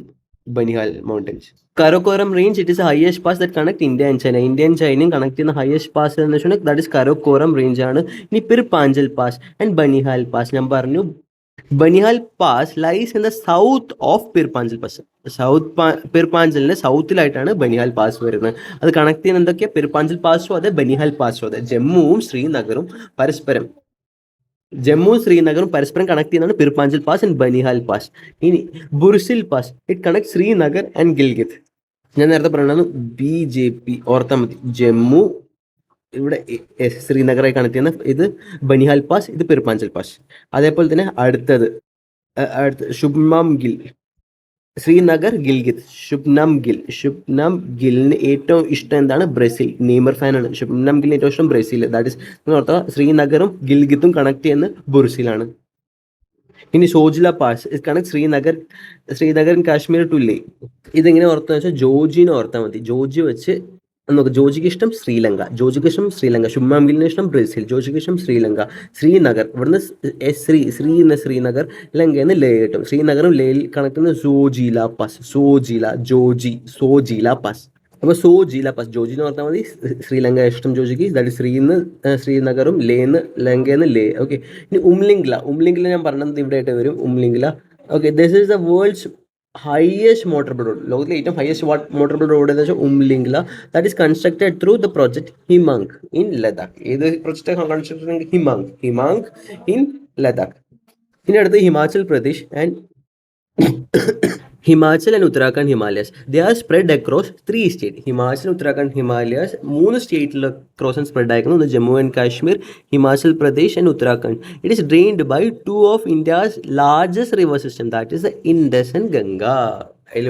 Banihal mountains. Karakoram range, it is the highest pass that connect India and China. India and China connect in the highest pass in the nation, that is Karakoram range. Ni Pirpanjal Pass and Banihal Pass. Number new Banihal Pass lies in the south of Pirpanjal Pass. Pirpanjal south lightana Banihal Pass വരുന്നത്. അത് കണക്ട് ചെയ്യുന്ന എന്തൊക്കെയാ? പിർപാഞ്ചൽ പാസും അതെ, ബനിഹാൽ പാസും അതെ. ജമ്മുവും ശ്രീനഗറും പരസ്പരം കണക്ട് ചെയ്യുന്നതാണ് Pir Panjal pass and Banihal pass. ഇനി Burzil pass, it connect Srinagar and Gilgit. ഞാൻ നേരത്തെ പറഞ്ഞത് BJP ഓർത്താൽ മതി. ജമ്മു ഇവിടെ ശ്രീനഗറായി കണക്ട് ചെയ്യുന്ന ഇത് ബനിഹാൽ പാസ്, ഇത് പിർപാഞ്ചൽ പാസ്. അതേപോലെ തന്നെ അടുത്തത് ശുഭ്നം ഗിൽ, ശ്രീനഗർ ഗിൽഗിത്. ശുഭ്നം ഗിലിന് ഏറ്റവും ഇഷ്ടം എന്താണ്? ബ്രസീൽ. നെയ്മർ ഫാനാണ്. ശുഭ്നം ഗിലിന് ഏറ്റവും ഇഷ്ടം ബ്രസീൽ. ദാറ്റ് ഇസ് ഓർത്താൽ ശ്രീനഗറും ഗിൽഗിത്തും കണക്ട് ചെയ്യുന്ന ബുർസിലാണ്. ഇനി സോജില പാസ്, ഇത് കണക്ട് ശ്രീനഗർ കാശ്മീർ ടു ലേ. ഇതെങ്ങനെ ഓർത്താന്ന് വെച്ചാൽ ജോജിനെ ഓർത്താൽ മതി. ജോജി വെച്ച് നോക്കാം. ജോജിക്ക് ഇഷ്ടം ശ്രീലങ്ക. ശുഭ്മാം ഗിലിന് ഇഷ്ടം ബ്രസീൽ. ജോജിക്ക് ഇഷ്ടം ശ്രീനഗർ. ഇവിടുന്ന് ശ്രീനഗർ, ലങ്കയെന്ന് ലേ കിട്ടും. ശ്രീനഗറും ലേയിൽ കണക്കുന്ന സോജില പാസ്. സോജില പാസ്. അപ്പോൾ സോജില പാസ്, ജോജിന്ന് ഓർത്താൽ മതി. ശ്രീലങ്ക ഇഷ്ടം ജോജിക്ക്. That ശ്രീനഗറും ലങ്കയെന്ന് Leh. ഓക്കെ. ഇനി ഉംലിംഗ്ല ഞാൻ പറഞ്ഞത് ഇവിടെ ആയിട്ട് വരും. Umlingla. Okay. This is the world's highest motorable road. ലോകത്തിലെ ഏറ്റവും ഹയസ്റ്റ് motorable road എന്ന് വെച്ചാൽ Umlingla. That is constructed through the project Himank in Ladakh. ഏത് project construction? Himank in Ladakh. ഇനി അടുത്ത് Himachal Pradesh and Uttarakhand Himalayas. They are spread across 3 states. Himachal, Uttarakhand, Himalayas 3 സ്റ്റേറ്റിൽ ക്രോസ് സ്പ്രെഡ് ആയിരിക്കുന്നു. ഒന്ന് Jammu and Kashmir, Himachal Pradesh and Uttarakhand. It is drained by 2 of India's largest river system, that is the Indus and Ganga. അതിൽ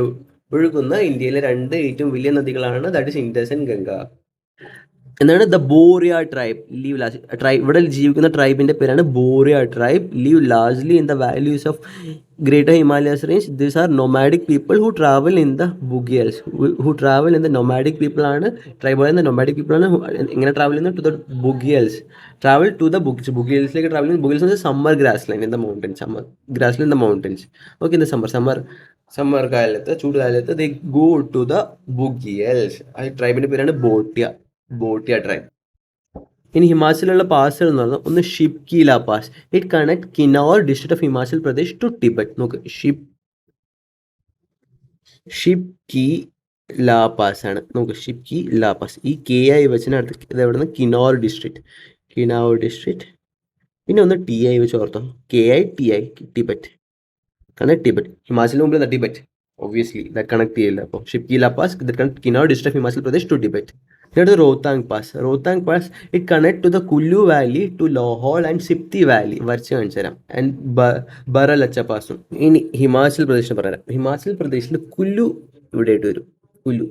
ഒഴുകുന്ന ഇന്ത്യയിലെ 2 ഏറ്റവും വലിയ നദികളാണ്. That is Indus and Ganga. എന്താണ്? ദ ബോറിയ ട്രൈബ് ഇവിടെ ജീവിക്കുന്ന ട്രൈബിന്റെ പേരാണ് Boria tribe. Live largely in the valleys of greater Himalayas range. These are nomadic people who travel in the bugyals. Nomadic people ആണ്. ട്രൈബ് പറയുന്ന നൊമാഡിക് പീപ്പിൾ ആണ്. എങ്ങനെ ട്രാവൽ ചെയ്യുന്നത്? To the bugyals. Travel to the ബുഗിയൽസിലേക്ക് ട്രാവൽ ചെയ്യുന്നത്. Bugyals summer grass line in the mountains. Okay. In the summer കാലത്ത്, ചൂടുകാലത്ത് ദേ ഗോ ടു ദ ബുഗിയൽസ്. ആ ട്രൈബിന്റെ പേരാണ് ബോട്ടിയ ട്രൈബ്. ഇനി ഹിമാചലിലുള്ള പാസുകൾ എന്ന് പറഞ്ഞാൽ ഒന്ന് Shipkila pass. It connect Kinnaur district of Himachal Pradesh to Tibet. നോക്ക്, ഷിപ്കീല പാസ് ആണ്. നോക്ക്, ഷിപ്കീല പാസ്. ഈ KI വെച്ചിന് അടുത്ത് ഇത് എവിടെ നിന്ന്? കിന്നൗർ ഡിസ്ട്രിക്ട്. പിന്നെ ഒന്ന് TI വെച്ച് ഓർത്തോ. KI TI Tibet. Connect Tibet. ഹിമാചലിന് മുമ്പിൽ ടിബറ്റ് ഒബ്വിയസ്ലി ദാറ്റ് കണക്ട് ചെയ്യില്ല. അപ്പോൾ Shipkila pass that connect Kinnaur district of Himachal Pradesh to Tibet. അടുത്ത് Rohtang pass. Rohtang pass it connect to the Kullu valley to Lahaul and Spiti valley. വരച്ച് കാണിച്ചു തരാം. ആൻഡ് ബറലച്ച പാസും. ഇനി ഹിമാചൽ പ്രദേശിനെ പറയാം. ഹിമാചൽ പ്രദേശിൽ കുല്ലു ഇവിടെ ആയിട്ട് വരും. കുല്ലു.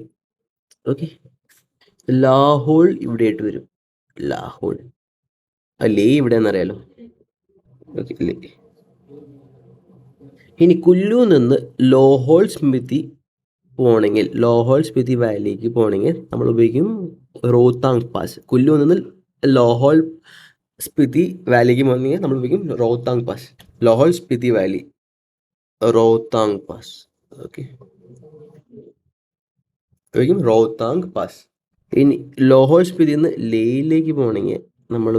ഓക്കെ. ലാഹോൾ ഇവിടെ ആയിട്ട് വരും. ലാഹോൾ. ലേ ഇവിടെ എന്നറിയാലോ. ഓക്കെ. ലേ. ഇനി കുല്ലു നിന്ന് ലോഹോൾ സ്മിതി പോകണമെങ്കിൽ, ലോഹോൾ സ്പിതി വാലിക്ക് പോകണമെങ്കിൽ നമ്മൾ ഉപയോഗിക്കും റോത്താങ് പാസ്. കുല്ലു നിന്ന് ലോഹോൾ സ്പിതി വാലിക്ക് പോകണമെങ്കിൽ നമ്മൾ ഉപയോഗിക്കും Rohtang pass. Lahaul Spiti valley, Rohtang pass. Okay, ഉപയോഗിക്കും റോത്താങ് പാസ്. ഇനി ലോഹോൾ സ്പിതി നിന്ന് ലേയിലേക്ക് പോകണമെങ്കിൽ നമ്മൾ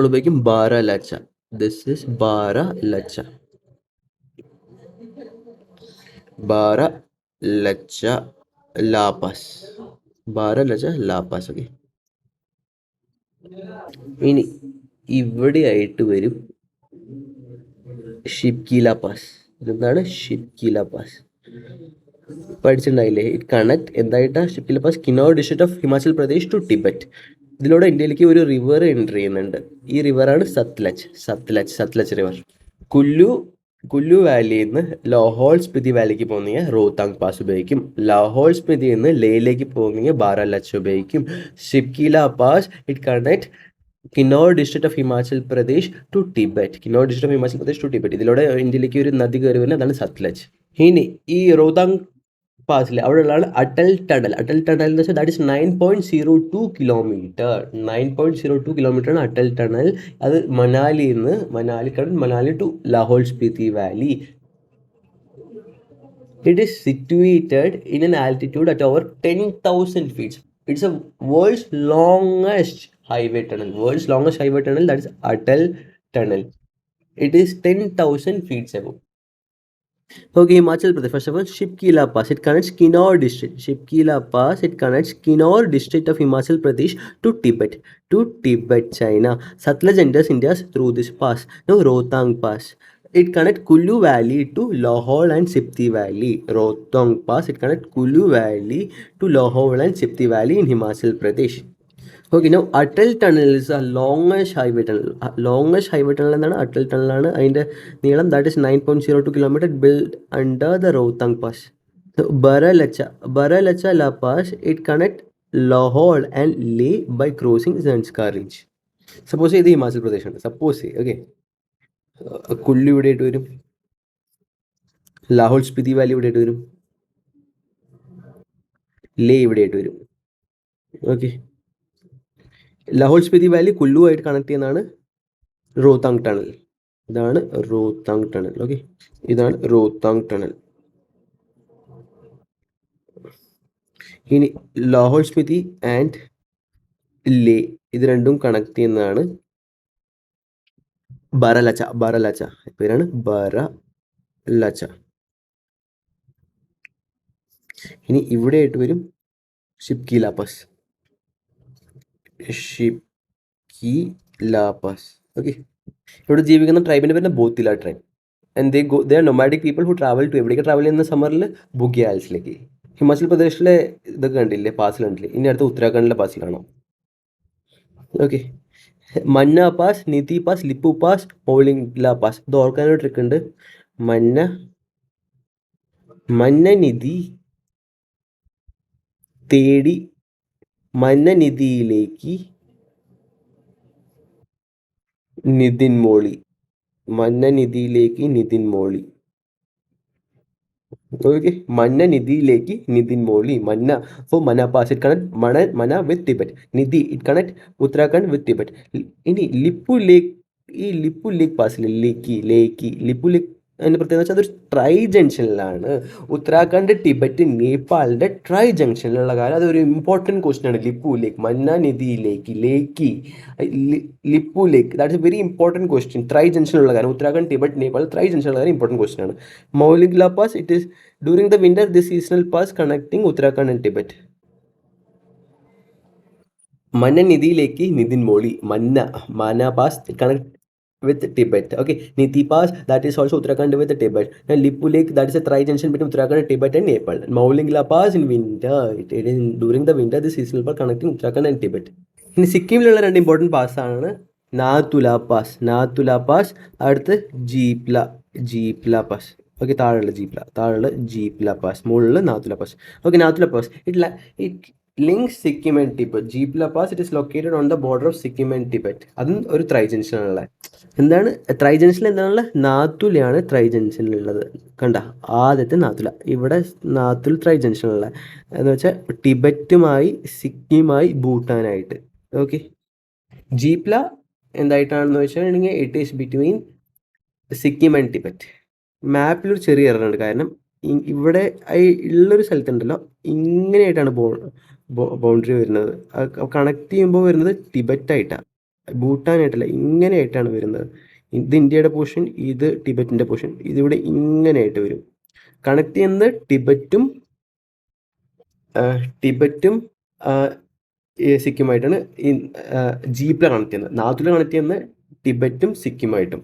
ഉപയോഗിക്കും Baralacha. This is Baralacha. Baralacha La pass. Baralacha La pass. Okay. ഇനി ഇവിടെ ആയിട്ട് വരും ഷിപ്കീല പാസ്. ഇതെന്താണ് ഷിപ്കീല പാസ്? പഠിച്ചിട്ടുണ്ടായില്ലേ? ഇറ്റ് കണക്ട് എന്തായിട്ടാ Shipkila pass? Kinnaur district of Himachal Pradesh to Tibet. ഇതിലൂടെ ഇന്ത്യയിലേക്ക് ഒരു റിവർ എൻട്രി ചെയ്യുന്നുണ്ട്. ഈ റിവറാണ് സത്ലജ് റിവർ. കുല്ലു വാലിയിൽ നിന്ന് ലോഹോൾ സ്പിതി വാലിക്ക് പോകുന്നെങ്കിൽ റോത്താങ് പാസ് ഉപയോഗിക്കും. ലോഹോൾ സ്പിതിയിൽ നിന്ന് ലേയിലേക്ക് പോകുന്നെങ്കിൽ ബാരാലച്ച ഉപയോഗിക്കും. Shipkila pass it connect Kinnaur district of Himachal Pradesh to Tibet. ഇതിലൂടെ ഇന്ത്യയിലേക്ക് ഒരു നദി കയറി വരുന്നത്, അതാണ് സത്ലജ്. ഇനി ഈ റോത്താങ് പാസിൽ അവിടെയുള്ളതാണ് അടൽ ടണൽ. അടൽ ടണൽ എന്ന് വെച്ചാൽ ദാറ്റ് ഇസ് 9.02 കിലോമീറ്റർ. 9.02 കിലോമീറ്ററാണ് അടൽ ടണൽ. അത് Manali to Lahaul Spiti valley. It is situated in an altitude at over 10,000 feet. It's a world's longest highway tunnel. That is Atal Tunnel. It is 10,000 feet above. Okay, Himachal Pradesh. First of all, Shipkila Pass. It connects Kinnaur district. It connects Kinnaur district of Himachal Pradesh to Tibet. China. Satluj enters India through this pass. Now, Rohtang Pass. It connects Kullu Valley to Lahaul and Spiti Valley. Rohtang Pass. It connects Kullu Valley to Lahaul and Spiti Valley in Himachal Pradesh. Okay, now Atal Tunnel is a longest highway tunnel. എന്താണ്? അട്ടൽ ടണലാണ്. അതിൻ്റെ നീളം that is 9.02 kilometre, build under the Rohtang pass. Baralacha La pass it connect Lahaul and Leh by crossing Zanskar range. Suppose ഇത് ഹിമാചൽ പ്രദേശാണ്. ഓക്കെ, കുല്ലു ഇവിടെ ആയിട്ട് വരും. ലാഹോൾ സ്പിതി വാലി ഇവിടെ ആയിട്ട് വരും. ലേ ഇവിടെ ആയിട്ട് വരും. ഓക്കെ, ലാഹോൾ സ്പിതി വാലി കുല്ലു ആയിട്ട് കണക്ട് ചെയ്യുന്നതാണ് റോത്താങ് ടണൽ. ഇതാണ് റോത്താങ് ടണൽ. ഓക്കെ, ഇതാണ് റോത്താങ് ടണൽ. ഇനി ലാഹോൾ സ്പിതി ആൻഡ് ലേ ഇത് രണ്ടും കണക്ട് ചെയ്യുന്നതാണ് ബാരാലച്ച. പേരാണ് ബാരാലച്ച. ഇനി ഇവിടെ ആയിട്ട് വരും ഷിപ്കീല പാസ്. ഓക്കെ, ഇവിടെ ജീവിക്കുന്ന ട്രൈബിന്റെ പേര് ബോത്തില tribe. And they are nomadic people who travel to, എവിടേക്ക് ട്രാവൽ ചെയ്യുന്ന സമ്മറിൽ ബുഗ്യാൽസിലേക്ക്. ഹിമാചൽ പ്രദേശിലെ ഇതൊക്കെ കണ്ടില്ലേ, പാസിൽ കണ്ടില്ലേ? ഇനി അടുത്ത ഉത്തരാഖണ്ഡിലെ പാസിലാണോ? Okay, Mana pass, Niti pass, Lipu pass, Mulingla pass. ഇത് ഓർക്കാനൊരു ട്രിക്ക് ഉണ്ട്. മന്നനിധി തേടി മന്നനിധിയിലേക്ക് നിതിൻ മോളി. ഓക്കെ, മന്നനിധിയിലേക്ക് നിതിൻ മോളി. Mana for Mana pass. It connect Mana with Tibet. Niti it connect Uttarakhand with Tibet. ഇനി ലിപ്പു ലേക്ക്. ഈ ലിപ്പു ലേക്ക് പാസിൽ ലിപ്പു ലേക്ക് അതിൻ്റെ പ്രത്യേകത വെച്ചാൽ അതൊരു ട്രൈ ജംഗ്ഷനിലാണ്. ഉത്തരാഖണ്ഡ്, ടിബറ്റ്, നേപ്പാളിൻ്റെ ട്രൈ ജംഗ്ഷനിലുള്ള കാര്യം അതൊരു ഇമ്പോർട്ടൻറ്റ് ക്വസ്റ്റ്യൻ ആണ്. ലിപ്പു ലേക്ക്, മന്നാനിധിയിലേക്ക്, Lipulekh, that is a very important question. Tri ജംഗ്ഷനിലുള്ള കാര്യം ഉത്തരാഖണ്ഡ്, ടിബറ്റ്, നേപ്പാൾ ട്രൈ ജംഗ്ഷനിലുള്ള കാര്യം ഇമ്പോർട്ടൻറ്റ് ക്വസ്റ്റ്യൻ ആണ്. Maulingla pass it is during the winter this seasonal pass connecting Uttarakhand and Tibet. മന്നനിധിയിലേക്ക് നിതിൻ മോളി. Mana pass connect with Tibet. Okay, Niti Pass, that is also Uttarakhand with Tibet. And Lippu Lake, that is a tri-junction between Uttarakhand, Tibet and Nepal. Maulingla Pass in winter. It is during the winter, this seasonal pass connecting Uttarakhand and Tibet. ഇനി സിക്കിമിലുള്ള രണ്ട് ഇമ്പോർട്ടൻറ്റ് പാസ്സാണ് നാത്തുല പാസ് അടുത്ത് ജീപ്ല പാസ്. ഓക്കെ, താഴെയുള്ള ജീപ്ല പാസ്, മുകളിൽ Nathula pass. Okay, Nathula pass it links Sikkim and Tibet. Jelepla pass it is located on the border of Sikkim and Tibet. അതും ഒരു ത്രൈ ജംഗ്ഷനാണുള്ള. എന്താണ് ത്രൈ ജംഗ്ഷനിൽ എന്താണുള്ളത്? നാത്തുലയാണ് ത്രൈ ജംഗ്ഷനിലുള്ളത്. കണ്ട, ആദ്യത്തെ നാത്തുല. ഇവിടെ നാത്തുൽ ത്രൈ ജംഗ്ഷനുള്ള എന്ന് വെച്ചാൽ ടിബറ്റുമായി സിക്കിമായി ഭൂട്ടാനായിട്ട്. ഓക്കെ, ജീപ്ല എന്തായിട്ടാണെന്ന് വെച്ചിട്ടുണ്ടെങ്കിൽ it is between Sikkim and Tibet. മാപ്പിലൊരു ചെറിയ എററുണ്ട്. കാരണം ഇവിടെ ഉള്ളൊരു സ്ഥലത്തുണ്ടല്ലോ ഇങ്ങനെയായിട്ടാണ് ബൗണ്ടറി വരുന്നത്. കണക്ട് ചെയ്യുമ്പോൾ വരുന്നത് ടിബറ്റായിട്ടാണ്, ഭൂട്ടാനായിട്ടല്ല, ഇങ്ങനെയായിട്ടാണ് വരുന്നത്. ഇത് ഇന്ത്യയുടെ പോർഷൻ, ഇത് ടിബറ്റിൻ്റെ പോർഷൻ. ഇതിവിടെ ഇങ്ങനെയായിട്ട് വരും. കണക്ട് ചെയ്യുന്നത് ടിബറ്റും സിക്കിമായിട്ടാണ്. ജീപ്പില കണക്ട് ചെയ്യുന്നത്. നാത്തുല കണക്ട് ചെയ്യുന്നത് ടിബറ്റും സിക്കിമായിട്ടും.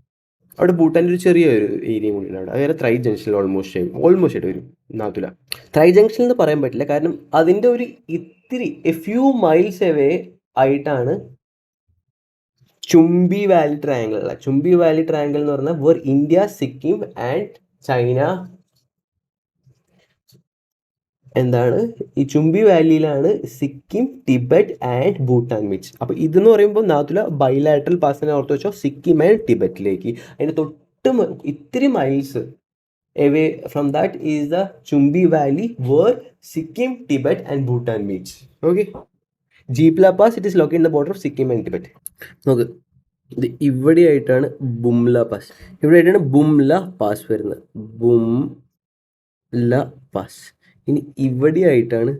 അവിടെ ഭൂട്ടാൻ്റെ ഒരു ചെറിയൊരു ഏരിയ കൂടിയാണ് അവിടെ. അതുപോലെ ത്രൈ ജംഗ്ഷനിൽ ഓൾമോസ്റ്റ് ആയിട്ട് വരും നാത്തുല. ത്രൈ ജംഗ്ഷൻ എന്ന് പറയാൻ പറ്റില്ല, കാരണം അതിൻ്റെ ഒരു ഇത്തിരി ഫ്യൂ മൈൽസ് എവേ ആയിട്ടാണ് ചുംബി വാലി ട്രയാങ്കിൾ ഉള്ളത്. ചുംബി വാലി ട്രയാങ്കിൾ എന്ന് പറഞ്ഞാൽ where India, Sikkim and China എന്താണ് ഈ ചുംബി വാലിയിലാണ് Sikkim, Tibet and Bhutan meets. അപ്പോൾ ഇതെന്ന് പറയുമ്പോൾ നാത്തുല ബൈലാറ്ററൽ പാസിനെ ഓർത്ത് വെച്ചോ, സിക്കിം ആൻഡ് ടിബറ്റിലേക്ക്. അതിന് തൊട്ട് ഇത്തിരി miles away from that is the Chumbi Valley where Sikkim, Tibet and Bhutan meets. Okay, Jeepla Pass, it is located in the border of Sikkim and Tibet. Okay, ഇത് ഇവിടെയായിട്ടാണ് ബുംല പാസ്. ഇവിടെയായിട്ടാണ് ബുംല പാസ് വരുന്നത്. ബുംല പാസ്. ഇനി ഇവിടെയായിട്ടാണ്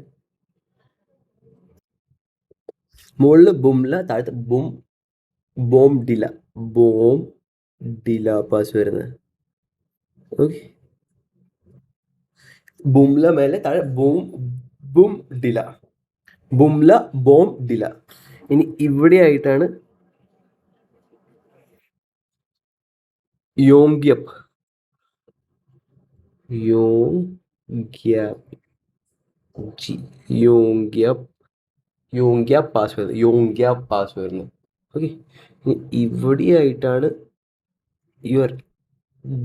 മുകളിൽ ബുംല, താഴത്തെ ബോംഡില പാസ് വരുന്നത്. ഓക്കെ, ബുംല മേലെ, താഴെ ബുംല ബോംഡില. ഇനി ഇവിടെയായിട്ടാണ് യോംഗ്യപ് പാസ് വരുന്നത്. ഓക്കെ, ഇനി ഇവിടെയായിട്ടാണ്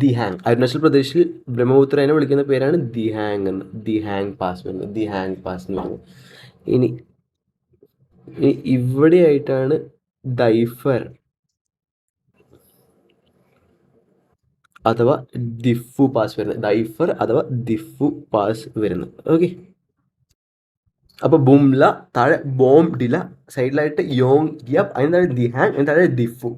ദിഹാങ്. അരുണാചൽ പ്രദേശിൽ ബ്രഹ്മപുത്രനെ വിളിക്കുന്ന പേരാണ് ദിഹാങ് എന്ന്. ദിഹാങ് പാസ് എന്ന് പറയുന്നത്. ഇനി ഇവിടെയായിട്ടാണ് ദൈഫർ അഥവാ ദിഫു പാസ് വരുന്നത്. ഓക്കെ, അപ്പോൾ ബുംല, താഴെ ബോംഡില, സൈഡിലായിട്ട് യോങ്ഗ്യപ്, അതിന് താഴെ ദിഹാങ്, അതിന് താഴെ ദിഫു.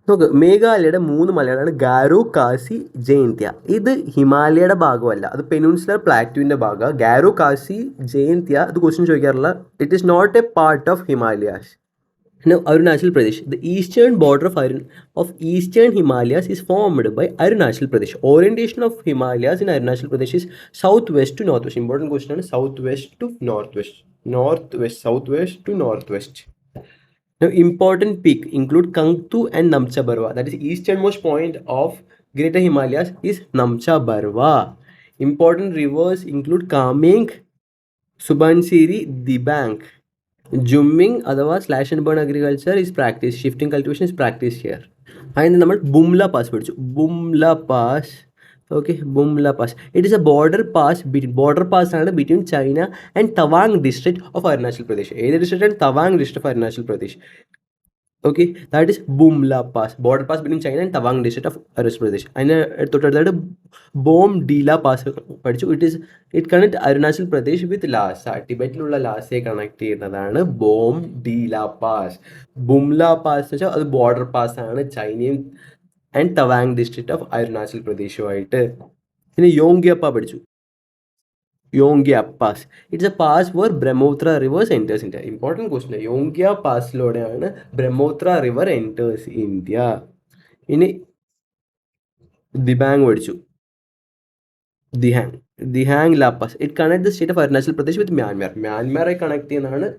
നോക്ക്, മേഘാലയയുടെ 3 മലകളാണ് ഗാരോ, കാസി, ജയന്ത്യ. ഇത് ഹിമാലയയുടെ ഭാഗമല്ല, അത് പെനിൻസുലർ പ്ലാറ്റ്യൂവിൻ്റെ ഭാഗമാണ്. ഗാരോ, കാസി, ജയന്ത്യ, അത് ക്വസ്റ്റ്യൻ ചോദിക്കാറില്ല. It is not a part of Himalayas. Now, Arunachal Pradesh, the eastern border of eastern Himalayas is formed by Arunachal Pradesh. Orientation of Himalayas in Arunachal Pradesh is southwest to northwest. Important question is southwest to northwest. Southwest to northwest. Now, important peak include Kangtu and Namcha Barwa. That is easternmost point of Greater Himalayas is Namcha Barwa. Important rivers include Kameng, Subansiri, Dibang. Jhuming അഥവാ slash and burn agriculture is practice. Shifting cultivation is practice here. അതിന് നമ്മൾ ബുംല പാസ് പഠിച്ചു. Okay, Bumla pass it is a border pass ആണ് between China and Tawang district of Arunachal Pradesh. ഏത് ഡിസ്ട്രിക്റ്റ് ആണ്? Tawang district of Arunachal Pradesh. Okay, that is Bumla pass, border pass between China and Tawang district of Arunachal Pradesh. അതിന് തൊട്ടടുത്തായിട്ട് ബോംഡില പാസ് പഠിച്ചു. It connect Arunachal Pradesh with Lhasa. ടിബറ്റിലുള്ള ലാസയെ connect ചെയ്യുന്നതാണ് ബോംഡില പാസ്. ബുംല പാസ് എന്ന് വെച്ചാൽ അത് ബോർഡർ പാസ് ആണ് ചൈനയും and Tawang district of Arunachal പ്രദേശുമായിട്ട്. പിന്നെ യോങ്ഗ്യപ്പ പഠിച്ചു. Yonggyap pass it's a pass where Brahmaputra rivers enters India. Important question. Yonggyap പാസിലൂടെയാണ് ബ്രഹ്മപുത്ര റിവർ എൻറ്റേഴ്സ് ഇന്ത്യ. ഇനി ദിബാങ് പഠിച്ചു. Dihang La pass it connect the state of Arunachal Pradesh with Myanmar. മ്യാൻമാറെ കണക്ട് ചെയ്യുന്നതാണ്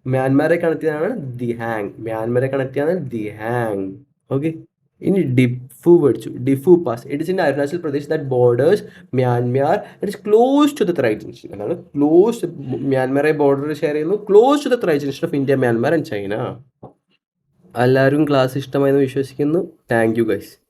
മ്യാൻമാറെ കണക്ട് ചെയ്താണ് ദിഹാങ്. മ്യാൻമാറെ കണക്ട് ചെയ്യാണ് ദിഹാങ്. ഓക്കെ. ഇനി ഡിഫു പഠിച്ചു. Diphu pass. It is in Arunachal Pradesh that borders Myanmar. It is close to the tri junction. എന്താണ് ക്ലോസ്? മ്യാൻമാറെ ബോർഡർ ഷെയർ ചെയ്യുന്നു close to the tri junction of India, Myanmar and China. എല്ലാവരും ക്ലാസ് ഇഷ്ടമായെന്ന് വിശ്വസിക്കുന്നു. Thank you guys.